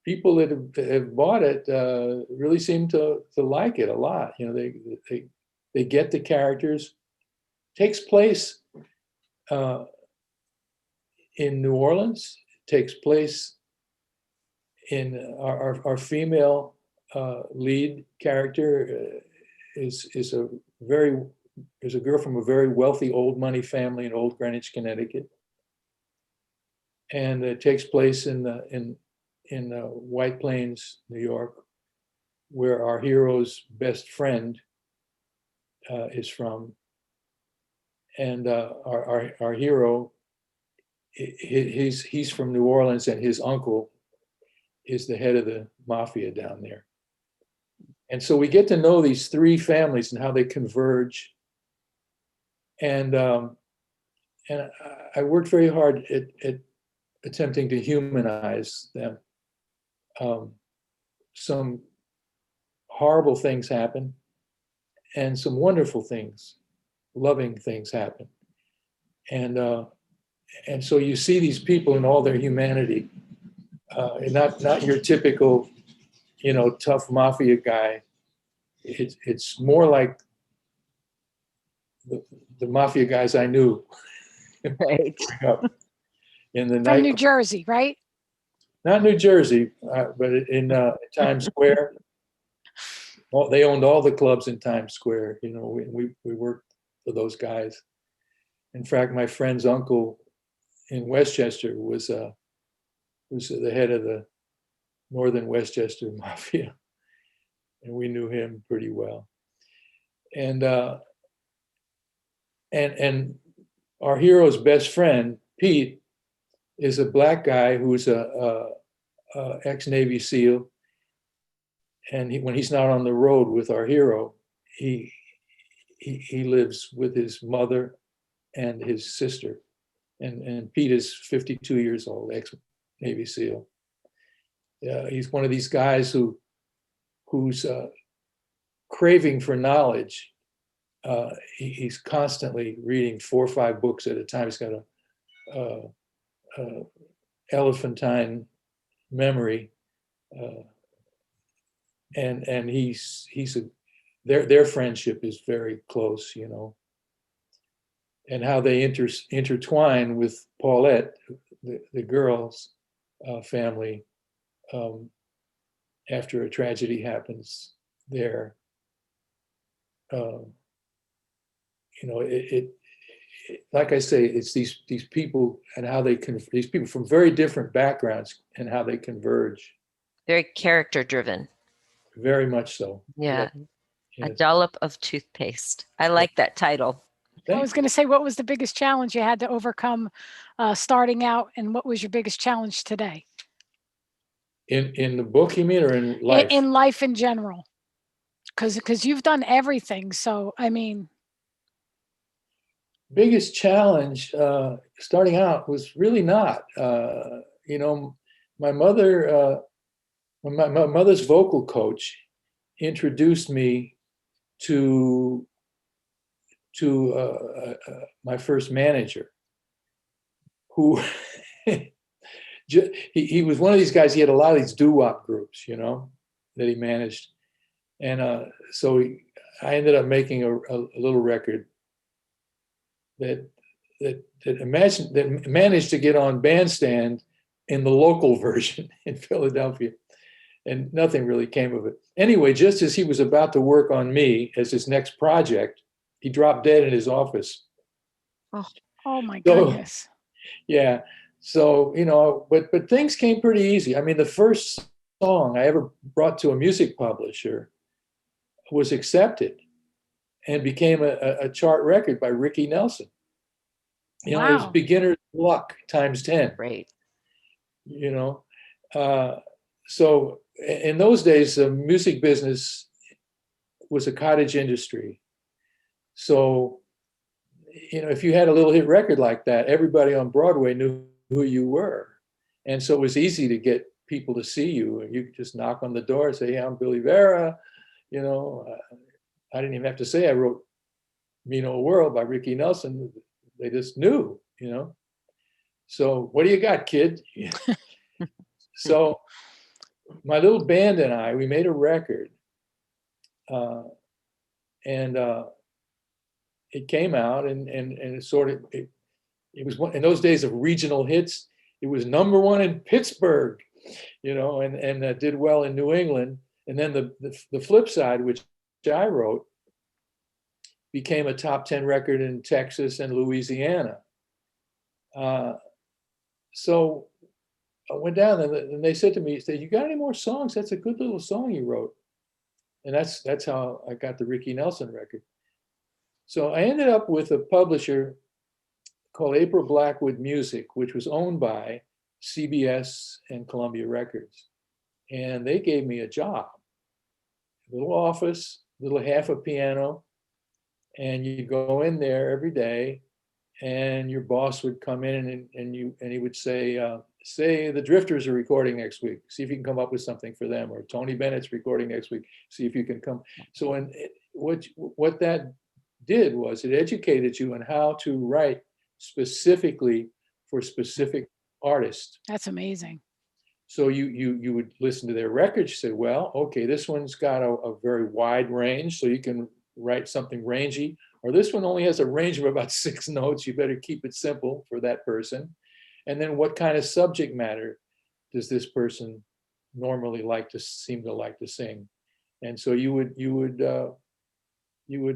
people that have bought it really seem to like it a lot. You know, they get the characters. It takes place in New Orleans. It takes place in our female lead character is a girl from a very wealthy old money family in Old Greenwich, Connecticut, and it takes place in White Plains, New York, where our hero's best friend is from, and our hero, he's from New Orleans, and his uncle is the head of the mafia down there. And so we get to know these three families and how they converge. And I worked very hard at attempting to humanize them. Some horrible things happen, and some wonderful things, loving things happen. And so you see these people in all their humanity, and not your typical, you know, tough mafia guy. It's more like the mafia guys I knew. Right. In the From night, New Jersey, right? not New Jersey, but in Times Square. They owned all the clubs in Times Square. You know, we worked for those guys. In fact, my friend's uncle in Westchester was the head of the Northern Westchester Mafia, and we knew him pretty well. And and our hero's best friend, Pete, is a black guy who's a ex-Navy SEAL. And when he's not on the road with our hero, he lives with his mother and his sister. And Pete is 52 years old, ex-Navy SEAL. He's one of these guys who's craving for knowledge. He's constantly reading 4 or 5 books at a time. He's got a elephantine memory, and their friendship is very close, you know, and how they intertwine with Paulette, the girl's family, after a tragedy happens there. You know, it like I say, it's these people and how these people from very different backgrounds and how they converge. Very character driven. Very much so. Yeah. Yes. A dollop of toothpaste. I like that title. I was going to say, what was the biggest challenge you had to overcome starting out, and what was your biggest challenge today? In the book, you mean, or in life? In life in general, because you've done everything. So I mean, biggest challenge starting out was really not. You know, my mother, my mother's vocal coach introduced me to my first manager, who he was one of these guys. He had a lot of these doo-wop groups, you know, that he managed, and so I ended up making a little record that managed to get on Bandstand in the local version in Philadelphia, and nothing really came of it. Anyway, just as he was about to work on me as his next project, he dropped dead in his office. Oh my goodness. Yeah. So, you know, but things came pretty easy. I mean, the first song I ever brought to a music publisher was accepted and became a chart record by Ricky Nelson. You know, it was beginner's luck times 10. Great. You know, so in those days, the music business was a cottage industry. So, you know, if you had a little hit record like that, everybody on Broadway knew who you were. And so it was easy to get people to see you. And you could just knock on the door and say, "Hey, I'm Billy Vera." You know, I didn't even have to say I wrote "Mean Old World" by Ricky Nelson. They just knew, you know. So what do you got, kid? So my little band and I, we made a record. And it came out, and it sort of, it was one in those days of regional hits. It was #1 in Pittsburgh, you know, and did well in New England. And then the flip side, which I wrote, became a top 10 record in Texas and Louisiana. So I went down and they said to me, "You got any more songs? That's a good little song you wrote." And that's how I got the Ricky Nelson record. So I ended up with a publisher called April Blackwood Music, which was owned by CBS and Columbia Records. And they gave me a job, a little office, little half a piano, and you go in there every day, and your boss would come in and he would say, "Say the Drifters are recording next week. See if you can come up with something for them." Or "Tony Bennett's recording next week. See if you can come." So what that did was it educated you on how to write specifically for specific artists. That's amazing. So you would listen to their records, say, "Well, okay, this one's got a very wide range, so you can write something rangy. Or this one only has a range of about 6 notes. You better keep it simple for that person. And then what kind of subject matter does this person normally seem to like to sing?" And so you would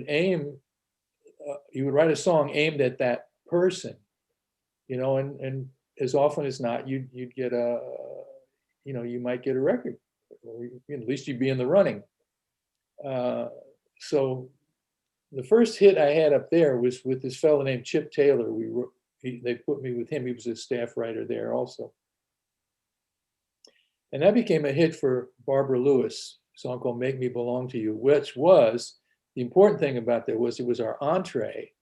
aim, you would write a song aimed at that person, and as often as not, you'd get you might get a record, or at least you'd be in the running. So the first hit I had up there was with this fellow named Chip Taylor. They put me with him. He was a staff writer there also. And that became a hit for Barbara Lewis, a song called Make Me Belong to You, which was, the important thing about that was it was our entree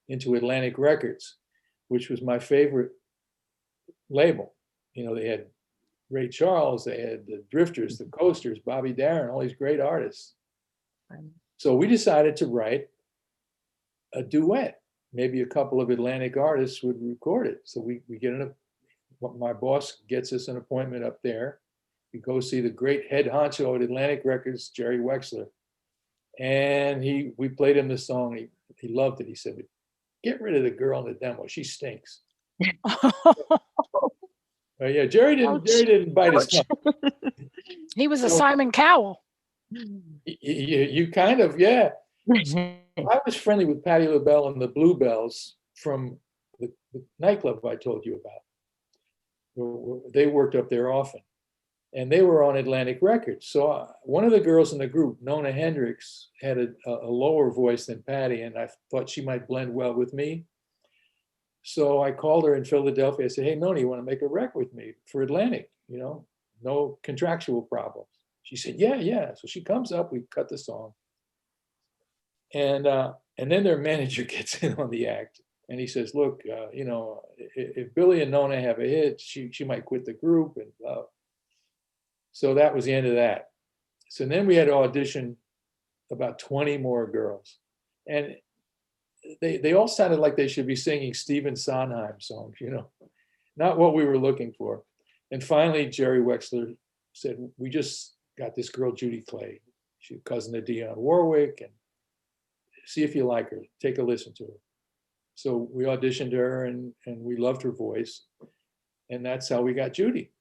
into Atlantic Records, which was my favorite label. They had Ray Charles, they had the Drifters, the Coasters, Bobby Darin, all these great artists. So we decided to write a duet. Maybe a couple of Atlantic artists would record it. So we get my boss gets us an appointment up there. We go see the great head honcho at Atlantic Records, Jerry Wexler. And we played him the song. He loved it. He said, "Get rid of the girl in the demo. She stinks." Yeah, Jerry didn't bite his tongue. He was a Simon Cowell. You kind of, yeah. I was friendly with Patti LaBelle and the Bluebells from the nightclub I told you about. They worked up there often, and they were on Atlantic Records. So one of the girls in the group, Nona Hendricks, had a lower voice than Patti, and I thought she might blend well with me. So I called her in Philadelphia. I said, "Hey, Nona, you want to make a record with me for Atlantic? No contractual problems." She said, yeah. So she comes up, we cut the song. And then their manager gets in on the act, and he says, "Look, if Billy and Nona have a hit, she might quit the group." And so that was the end of that. So then we had to audition about 20 more girls, and they all sounded like they should be singing Stephen Sondheim songs, not what we were looking for. And finally, Jerry Wexler said, "We just got this girl, Judy Clay. She's a cousin of Dionne Warwick, and see if you like her. Take a listen to her." So we auditioned her, and we loved her voice, and that's how we got Judy.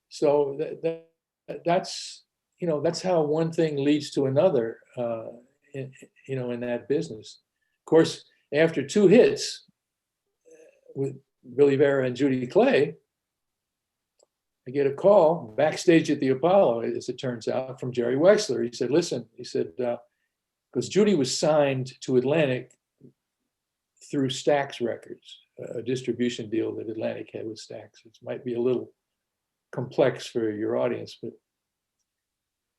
So that's how one thing leads to another, in that business. Of course, after 2 hits with Billy Vera and Judy Clay, I get a call backstage at the Apollo, as it turns out, from Jerry Wexler. He said, "Listen," he said, because Judy was signed to Atlantic through Stax Records, a distribution deal that Atlantic had with Stax. It might be a little complex for your audience, but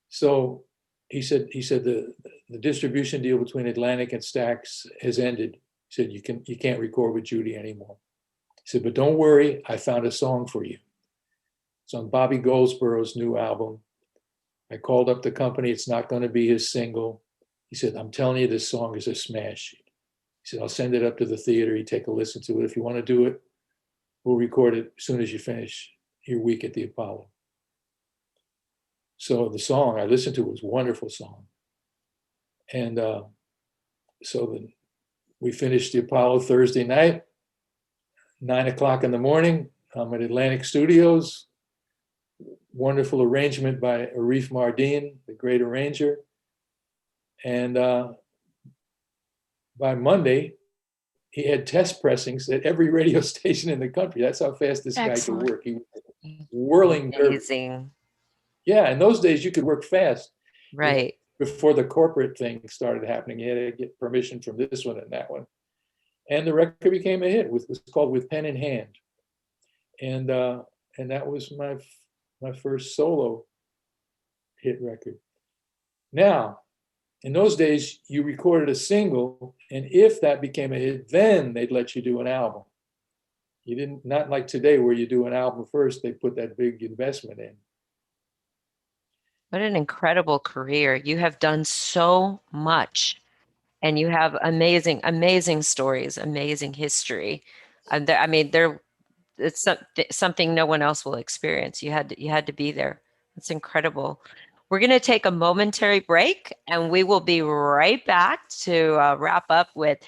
so he said the distribution deal between Atlantic and Stax has ended. He said, you can't record with Judy anymore. He said, "But don't worry, I found a song for you. It's on Bobby Goldsborough's new album. I called up the company. It's not going to be his single." He said, "I'm telling you, this song is a smash." He said, "I'll send it up to the theater. You take a listen to it. If you want to do it, we'll record it as soon as you finish your week at the Apollo." So the song I listened to was a wonderful song. And we finished the Apollo Thursday night, 9:00 in the morning. I'm at Atlantic Studios. Wonderful arrangement by Arif Mardin, the great arranger. And by Monday, he had test pressings at every radio station in the country. That's how fast this guy could work. He was whirling. Amazing. Yeah, in those days, you could work fast. Right. Before the corporate thing started happening, you had to get permission from this one and that one. And the record became a hit. It was called With Pen in Hand. And that was my first solo hit record. Now, in those days, you recorded a single, and if that became a hit, then they'd let you do an album. Not like today where you do an album first, they put that big investment in. What an incredible career. You have done so much, and you have amazing, amazing stories, amazing history. It's something no one else will experience. You had to be there. It's incredible. We're going to take a momentary break, and we will be right back to wrap up with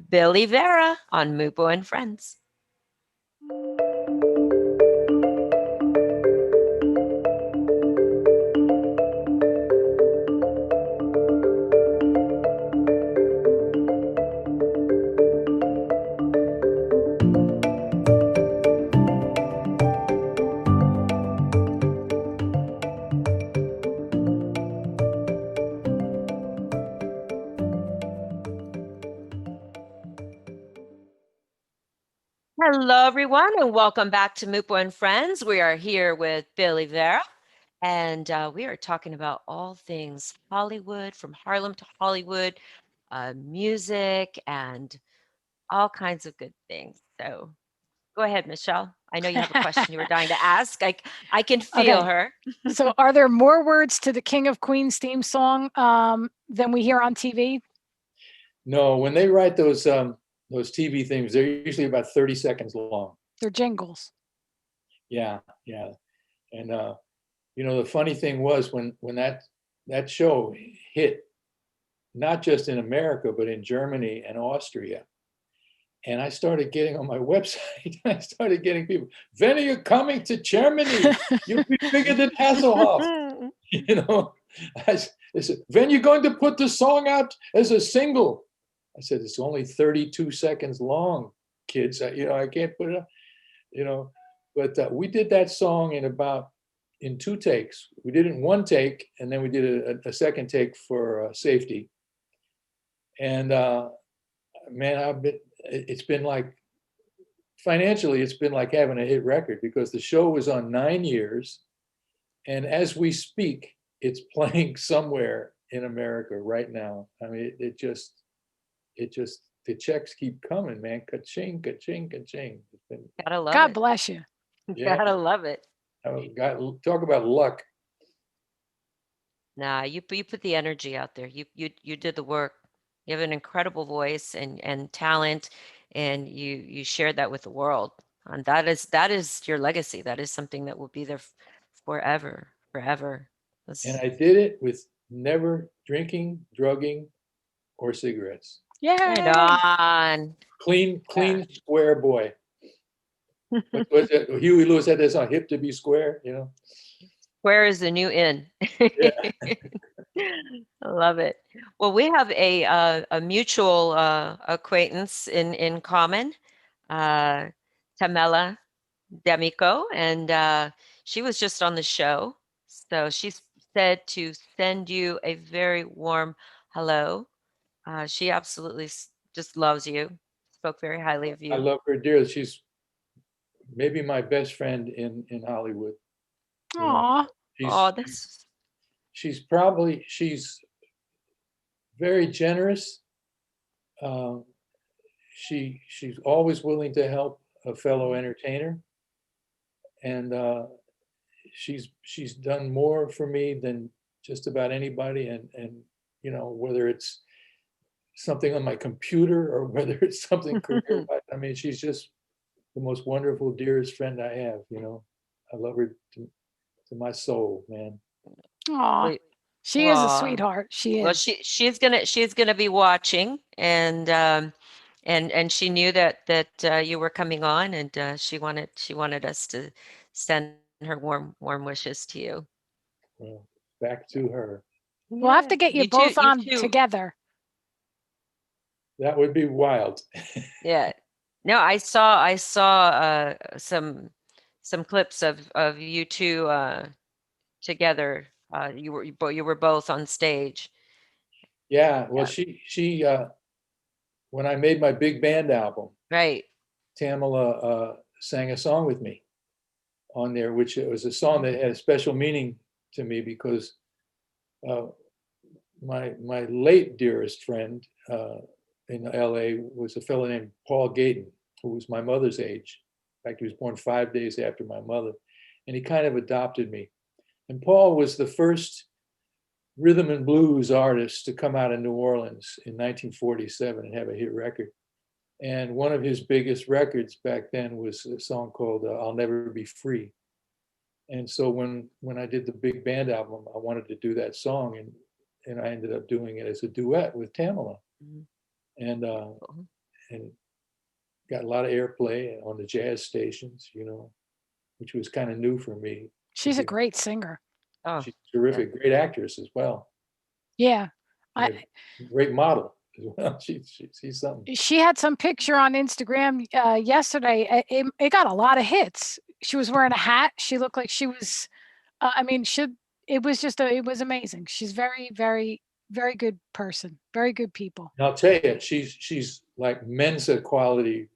Billy Vera on Mupo and Friends. Hello, everyone, and welcome back to Mupo and Friends. We are here with Billy Vera, and we are talking about all things Hollywood, from Harlem to Hollywood, music, and all kinds of good things. So go ahead, Michelle. I know you have a question you were dying to ask. I can feel Okay. her. So are there more words to the King of Queens theme song than we hear on TV? No, when they write those TV themes, they're usually about 30 seconds long. They're jingles. Yeah, yeah. And the funny thing was when that show hit, not just in America, but in Germany and Austria. And I started getting on my website, I started getting people, when are you coming to Germany? You'll be bigger than Hasselhoff. I said, when are you going to put the song out as a single? I said, it's only 32 seconds long, kids. I can't put it up, But we did that song in 2 takes. We did it in 1 take, and then we did a second take for safety. And man, it's been like, financially, it's been like having a hit record because the show was on 9 years. And as we speak, it's playing somewhere in America right now. I mean, it just, the checks keep coming, man. Ka-ching, ka-ching, ka-ching. It's been, Gotta love God it. bless you. yeah. Gotta love it. Talk about luck. Nah, you put the energy out there. You did the work. You have an incredible voice and talent, and you shared that with the world. And that is your legacy. That is something that will be there forever, forever. And That's I did it with never drinking, drugging, or cigarettes. right Yay. on. Clean, Yeah. square boy. What's it? Huey Lewis had this song, "Hip to be square." Where is the new in? Yeah. I love it. Well, we have a mutual acquaintance in common, uh, Tamela D'Amico, and she was just on the show. So she said to send you a very warm hello. She absolutely just loves you. Spoke very highly of I you. love her dearly. She's maybe my best friend in Hollywood. You know, Aw. she's Oh, that's she's very generous. Um, she's always willing to help a fellow entertainer, and she's done more for me than just about anybody. And whether it's something on my computer or whether it's something career. I mean, she's just the most wonderful, dearest friend I have. I love her to my soul, man. Aw. we. She is a Aw. sweetheart. She Well, is. she's gonna be watching, and she knew that you were coming on, and she wanted us to send her warm wishes to you. Well, back to her. We'll have Yeah, to get you you too. both You on too. together. That would be wild. Yeah. No, I saw some clips of you two together. You were both on stage. Yeah. Well, Yeah. she when I made my big band album, Right. Tamala sang a song with me on there, which it was a song that had a special meaning to me because uh, my late dearest friend in LA was a fellow named Paul Gayton, who was my mother's age. In fact, he was born 5 days after my mother, and he kind of adopted me. And Paul was the first rhythm and blues artist to come out of New Orleans in 1947 and have a hit record. And one of his biggest records back then was a song called "I'll Never Be Free." And so when I did the big band album, I wanted to do that song, and I ended up doing it as a duet with Tamala, Mhm. and Cool. and got a lot of airplay on the jazz stations, which was kind of new for me to She's a do. great singer. Oh, She's yeah. terrific, great actress as well, Yeah. and I a great model as well. She's something. She had some picture on Instagram yesterday. It got a lot of hits. She was wearing a hat. She looked like she was. I mean, it was just it was amazing. She's very, very, very good person. Very good people. And I'll tell you, she's like Mensa quality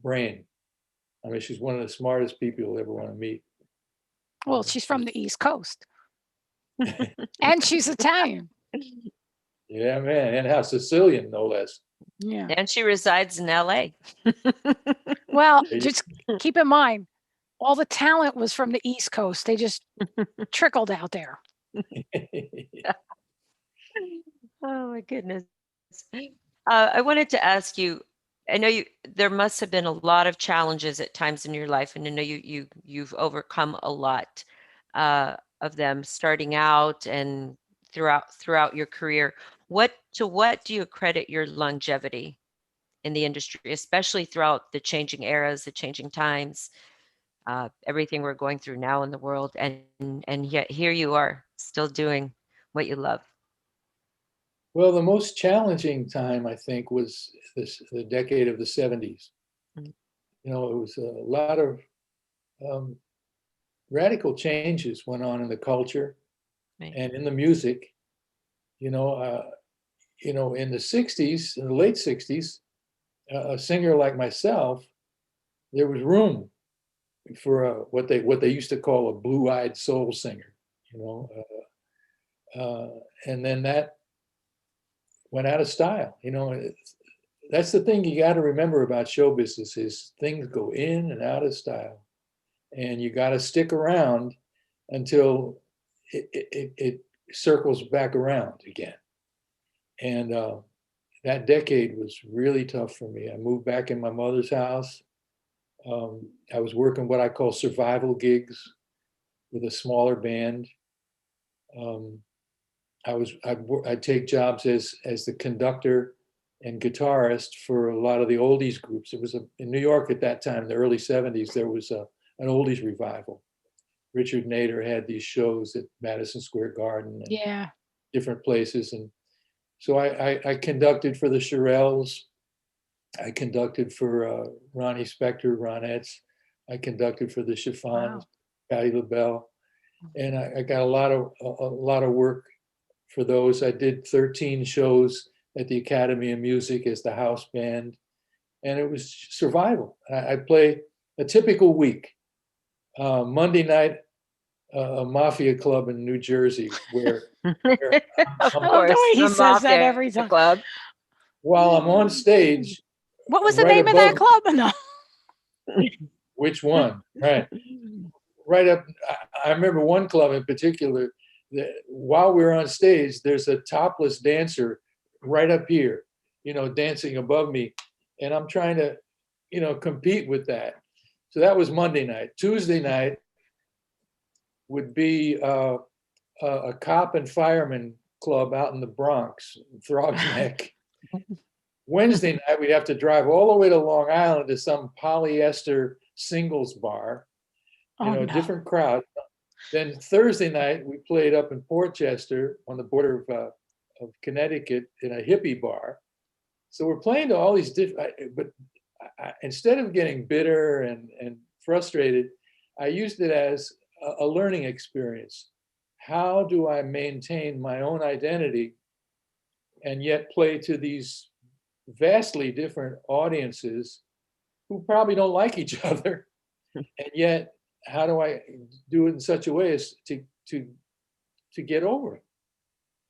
brain. I mean, she's one of the smartest people you'll ever want to meet. Well, she's from the East Coast. And she's Italian. Yeah, man, and how Sicilian, no less. Yeah. And she resides in LA. Well, Yeah, just keep in mind, all the talent was from the East Coast. They just trickled out there. Oh my goodness. I wanted to ask you, I know there must have been a lot of challenges at times in your life, and I know you've overcome a lot of them starting out and throughout your career. What do you credit your longevity in the industry, especially throughout the changing eras, the changing times, everything we're going through now in the world, and yet here you are still doing what you love. Well, the most challenging time, I think, was the decade of the 70s. Mm. You know, it was a lot of um, radical changes went on in the culture Right. and in the music. You know, in the 60s, in the late 60s, a singer like myself, there was room for what they used to call a blue-eyed soul singer. You know, and then that went out of style. You know, that's the thing you got to remember about show business is things go in and out of style, and you got to stick around until it circles back around again. And that decade was really tough for me. I moved back in my mother's house. I was working what I call survival gigs with a smaller band. Um, I'd take jobs as the conductor and guitarist for a lot of the oldies groups. It was in New York at that time, the early 70s, there was an oldies revival. Richard Nader had these shows at Madison Square Garden and Yeah. different places. And so I conducted for the Shirelles. I conducted for Ronnie Spector, Ronettes. I conducted for the Chiffons, Wow. Patti LaBelle. And I got a lot of work for those. I did 13 shows at the Academy of Music as the house band, and it was survival. I'd play a typical week. Monday night, a mafia club in New Jersey, where Of I love the course, way he the says that Mafia every time. Club. while I'm on stage, What was the right name of that above club? No. which one, right? Right up. I remember one club in particular that while we were on stage, there's a topless dancer right up here, you know, dancing above me. And I'm trying to, you know, compete with that. So that was Monday night. Tuesday night would be a cop and fireman club out in the Bronx, Throgs Neck. Wednesday night, we'd have to drive all the way to Long Island to some polyester singles bar, you Oh, know, no. different crowd. Then Thursday night, we played up in Portchester on the border of Connecticut in a hippie bar. So we're playing to all these different, but instead of getting bitter and frustrated, I used it as a learning experience. How do I maintain my own identity and yet play to these vastly different audiences who probably don't like each other? And yet, how do I do it in such a way as to get over it?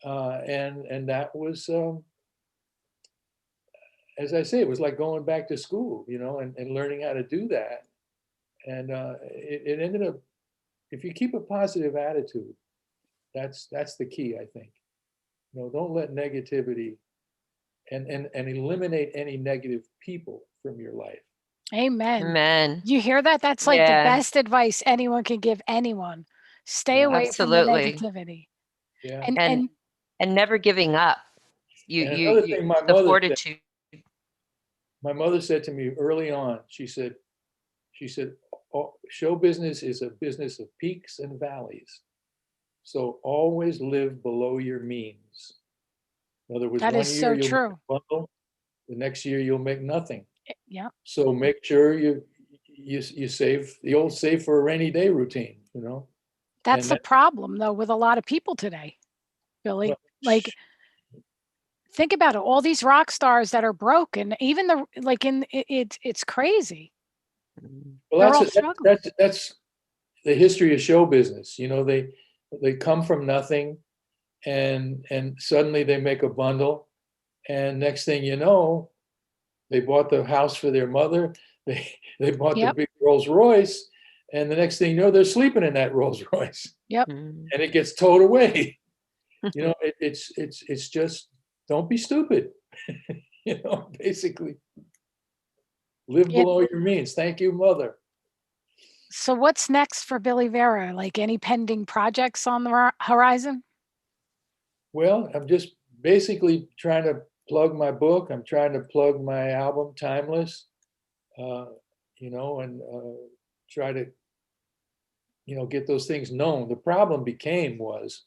And that was, as I say, it was like going back to school, you know, and learning how to do that. And it ended up, if you keep a positive attitude, that's the key, I think. You know, don't let negativity and eliminate any negative people from your life. Amen. Man, You hear that? That's like the yeah, best advice anyone can give anyone. Stay Yeah. away from the absolutely. negativity. Yeah. And never giving up. And another You thing the fortitude. my mother said to me early on, she said, "Oh, show business is a business of peaks and valleys. So always live below your means. In other words, That is one year so you'll make true. a bundle, the next year you'll make nothing. Yeah. So make sure you save the old save for a rainy day routine, you know." That's And the that, problem though with a lot of people today, Billy. well, Like think about it, all these rock stars that are broke and even the like in it's crazy. Mm. Well, They're all struggling. that's the history of show business. You know, they come from nothing, and suddenly they make a bundle, and next thing you know, they bought the house for their mother. They bought the Yep. big Rolls Royce, and the next thing you know, they're sleeping in that Rolls Royce, Yep. Mm. and it gets towed away. You know, it's just don't be stupid. You know, basically live Yeah. below your means. Thank you, mother. So what's next for Billy Vera? Like any pending projects on the horizon? Well, I'm just basically trying to plug my book. I'm trying to plug my album, Timeless, uh, you know, and try to, you know, get those things known. The problem was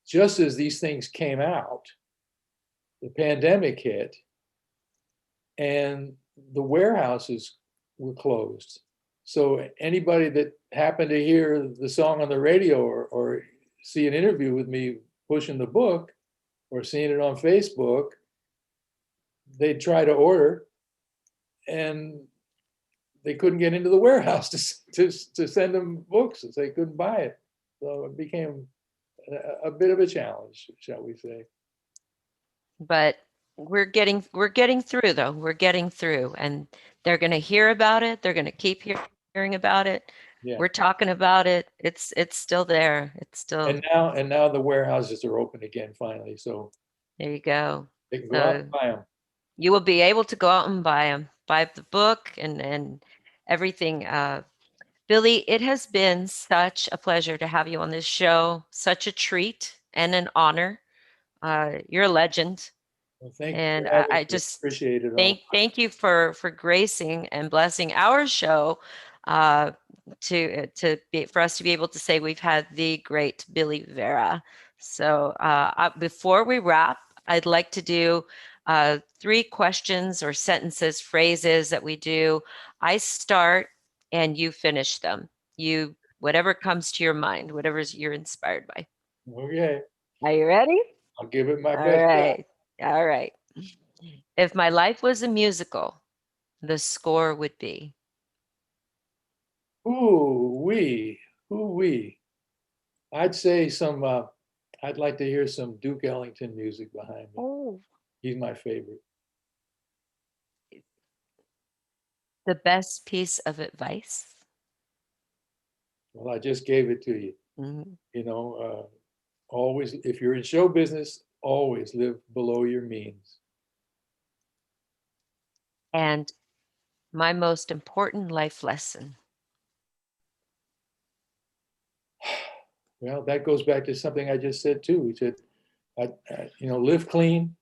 just as these things came out, the pandemic hit, and the warehouses were closed. So anybody that happened to hear the song on the radio or see an interview with me pushing the book or seeing it on Facebook, they'd try to order and they couldn't get into the warehouse to send them books, so they couldn't buy it. So it became a bit of a challenge, shall we say. But we're getting through though. We're getting through, and they're going to hear about it. They're going to keep hearing about it. Yeah. We're talking about it. It's still there. It's still And now the warehouses are open again finally, so there. You go. they can go out So and buy them. you will be able to go out and buy them, buy the book and everything. Billy, it has been such a pleasure to have you on this show. Such a treat and an honor. You're a legend. Well, thank you And for having I me. just Appreciate it all. thank you for gracing and blessing our show uh, for us to be able to say we've had the great Billy Vera. So before we wrap, I'd like to do 3 questions or sentences, phrases that we do. I start and you finish them. You whatever comes to your mind, whatever you're inspired by. Okay, Are you ready? I'll give it my All best shot. right. All right. If my life was a musical, the score would be. Ooh wee, ooh wee. I'd say some. I'd like to hear some Duke Ellington music behind me. Oh. He's my favorite. The best piece of advice. Well, I just gave it to you. Mhm. You know, always, if you're in show business, always live below your means. And my most important life lesson. Well, that goes back to something I just said too. We said, you know, live clean,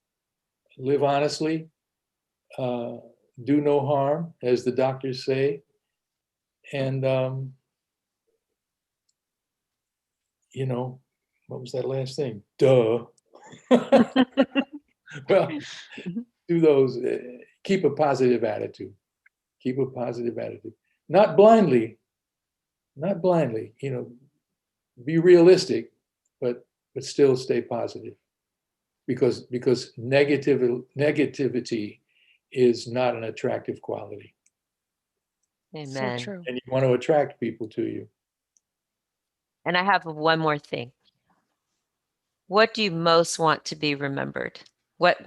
live honestly, uh, do no harm, as the doctors say, and you know, what was that last thing? Duh. Well, do those. Keep a positive attitude. Keep a positive attitude. Not blindly. Not blindly. You know, be realistic, but still stay positive. Because negativity is not an attractive quality, So Amen. true. and you want to attract people to you. And I have one more thing. What do you most want to be remembered? What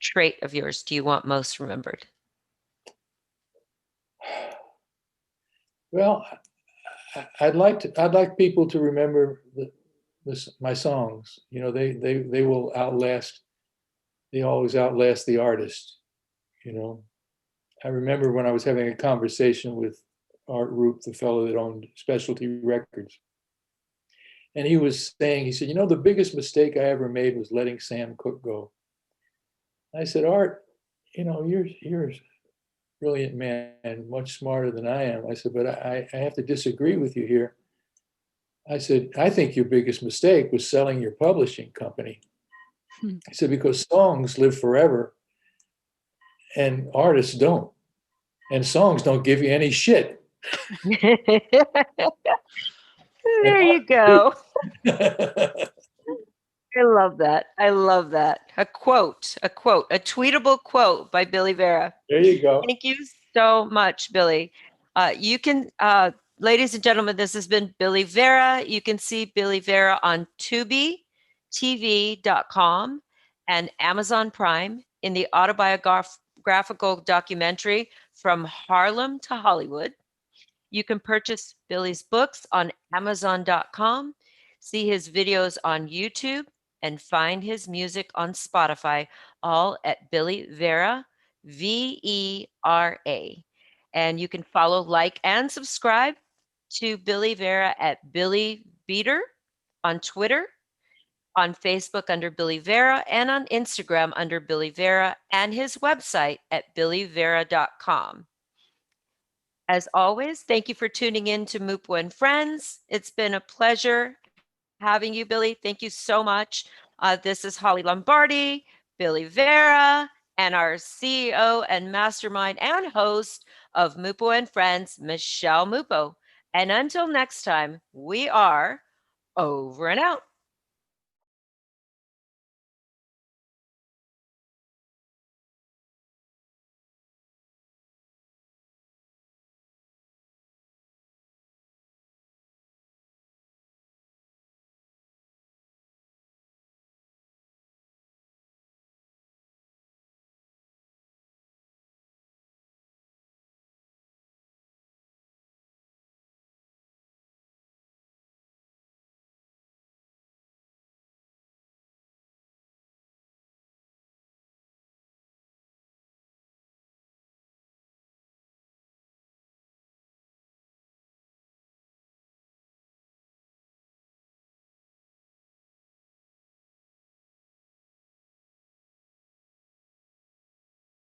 trait of yours do you want most remembered? Well, I'd like people to remember my songs. You know, they will outlast. They always outlast the artist. You know, I remember when I was having a conversation with Art Roop, the fellow that owned Specialty Records, and he was saying, he said, you know, the biggest mistake I ever made was letting Sam Cooke go. I said, Art, you know, you're a brilliant man, much smarter than I am. I said, but I have to disagree with you here. I said, I think your biggest mistake was selling your publishing company. I said, because songs live forever and artists don't. And songs don't give you any shit. There you go. I love that. I love that. A tweetable quote by Billy Vera. There you go. Thank you so much, Billy. You can, ladies and gentlemen, this has been Billy Vera. You can see Billy Vera on TubiTV.com and Amazon Prime in the autobiographical documentary From Harlem to Hollywood. You can purchase Billy's books on Amazon.com, see his videos on YouTube, and find his music on Spotify, all at Billy Vera, Vera. And you can follow, like, and subscribe to Billy Vera at Billy Beater on Twitter, on Facebook under Billy Vera, and on Instagram under Billy Vera, and his website at billyvera.com. As always, thank you for tuning in to Mupo and Friends. It's been a pleasure having you, Billy. Thank you so much. This is Holly Lombardi, Billy Vera, and our CEO and mastermind and host of Mupo and Friends, Michele Mupo. And until next time, we are over and out.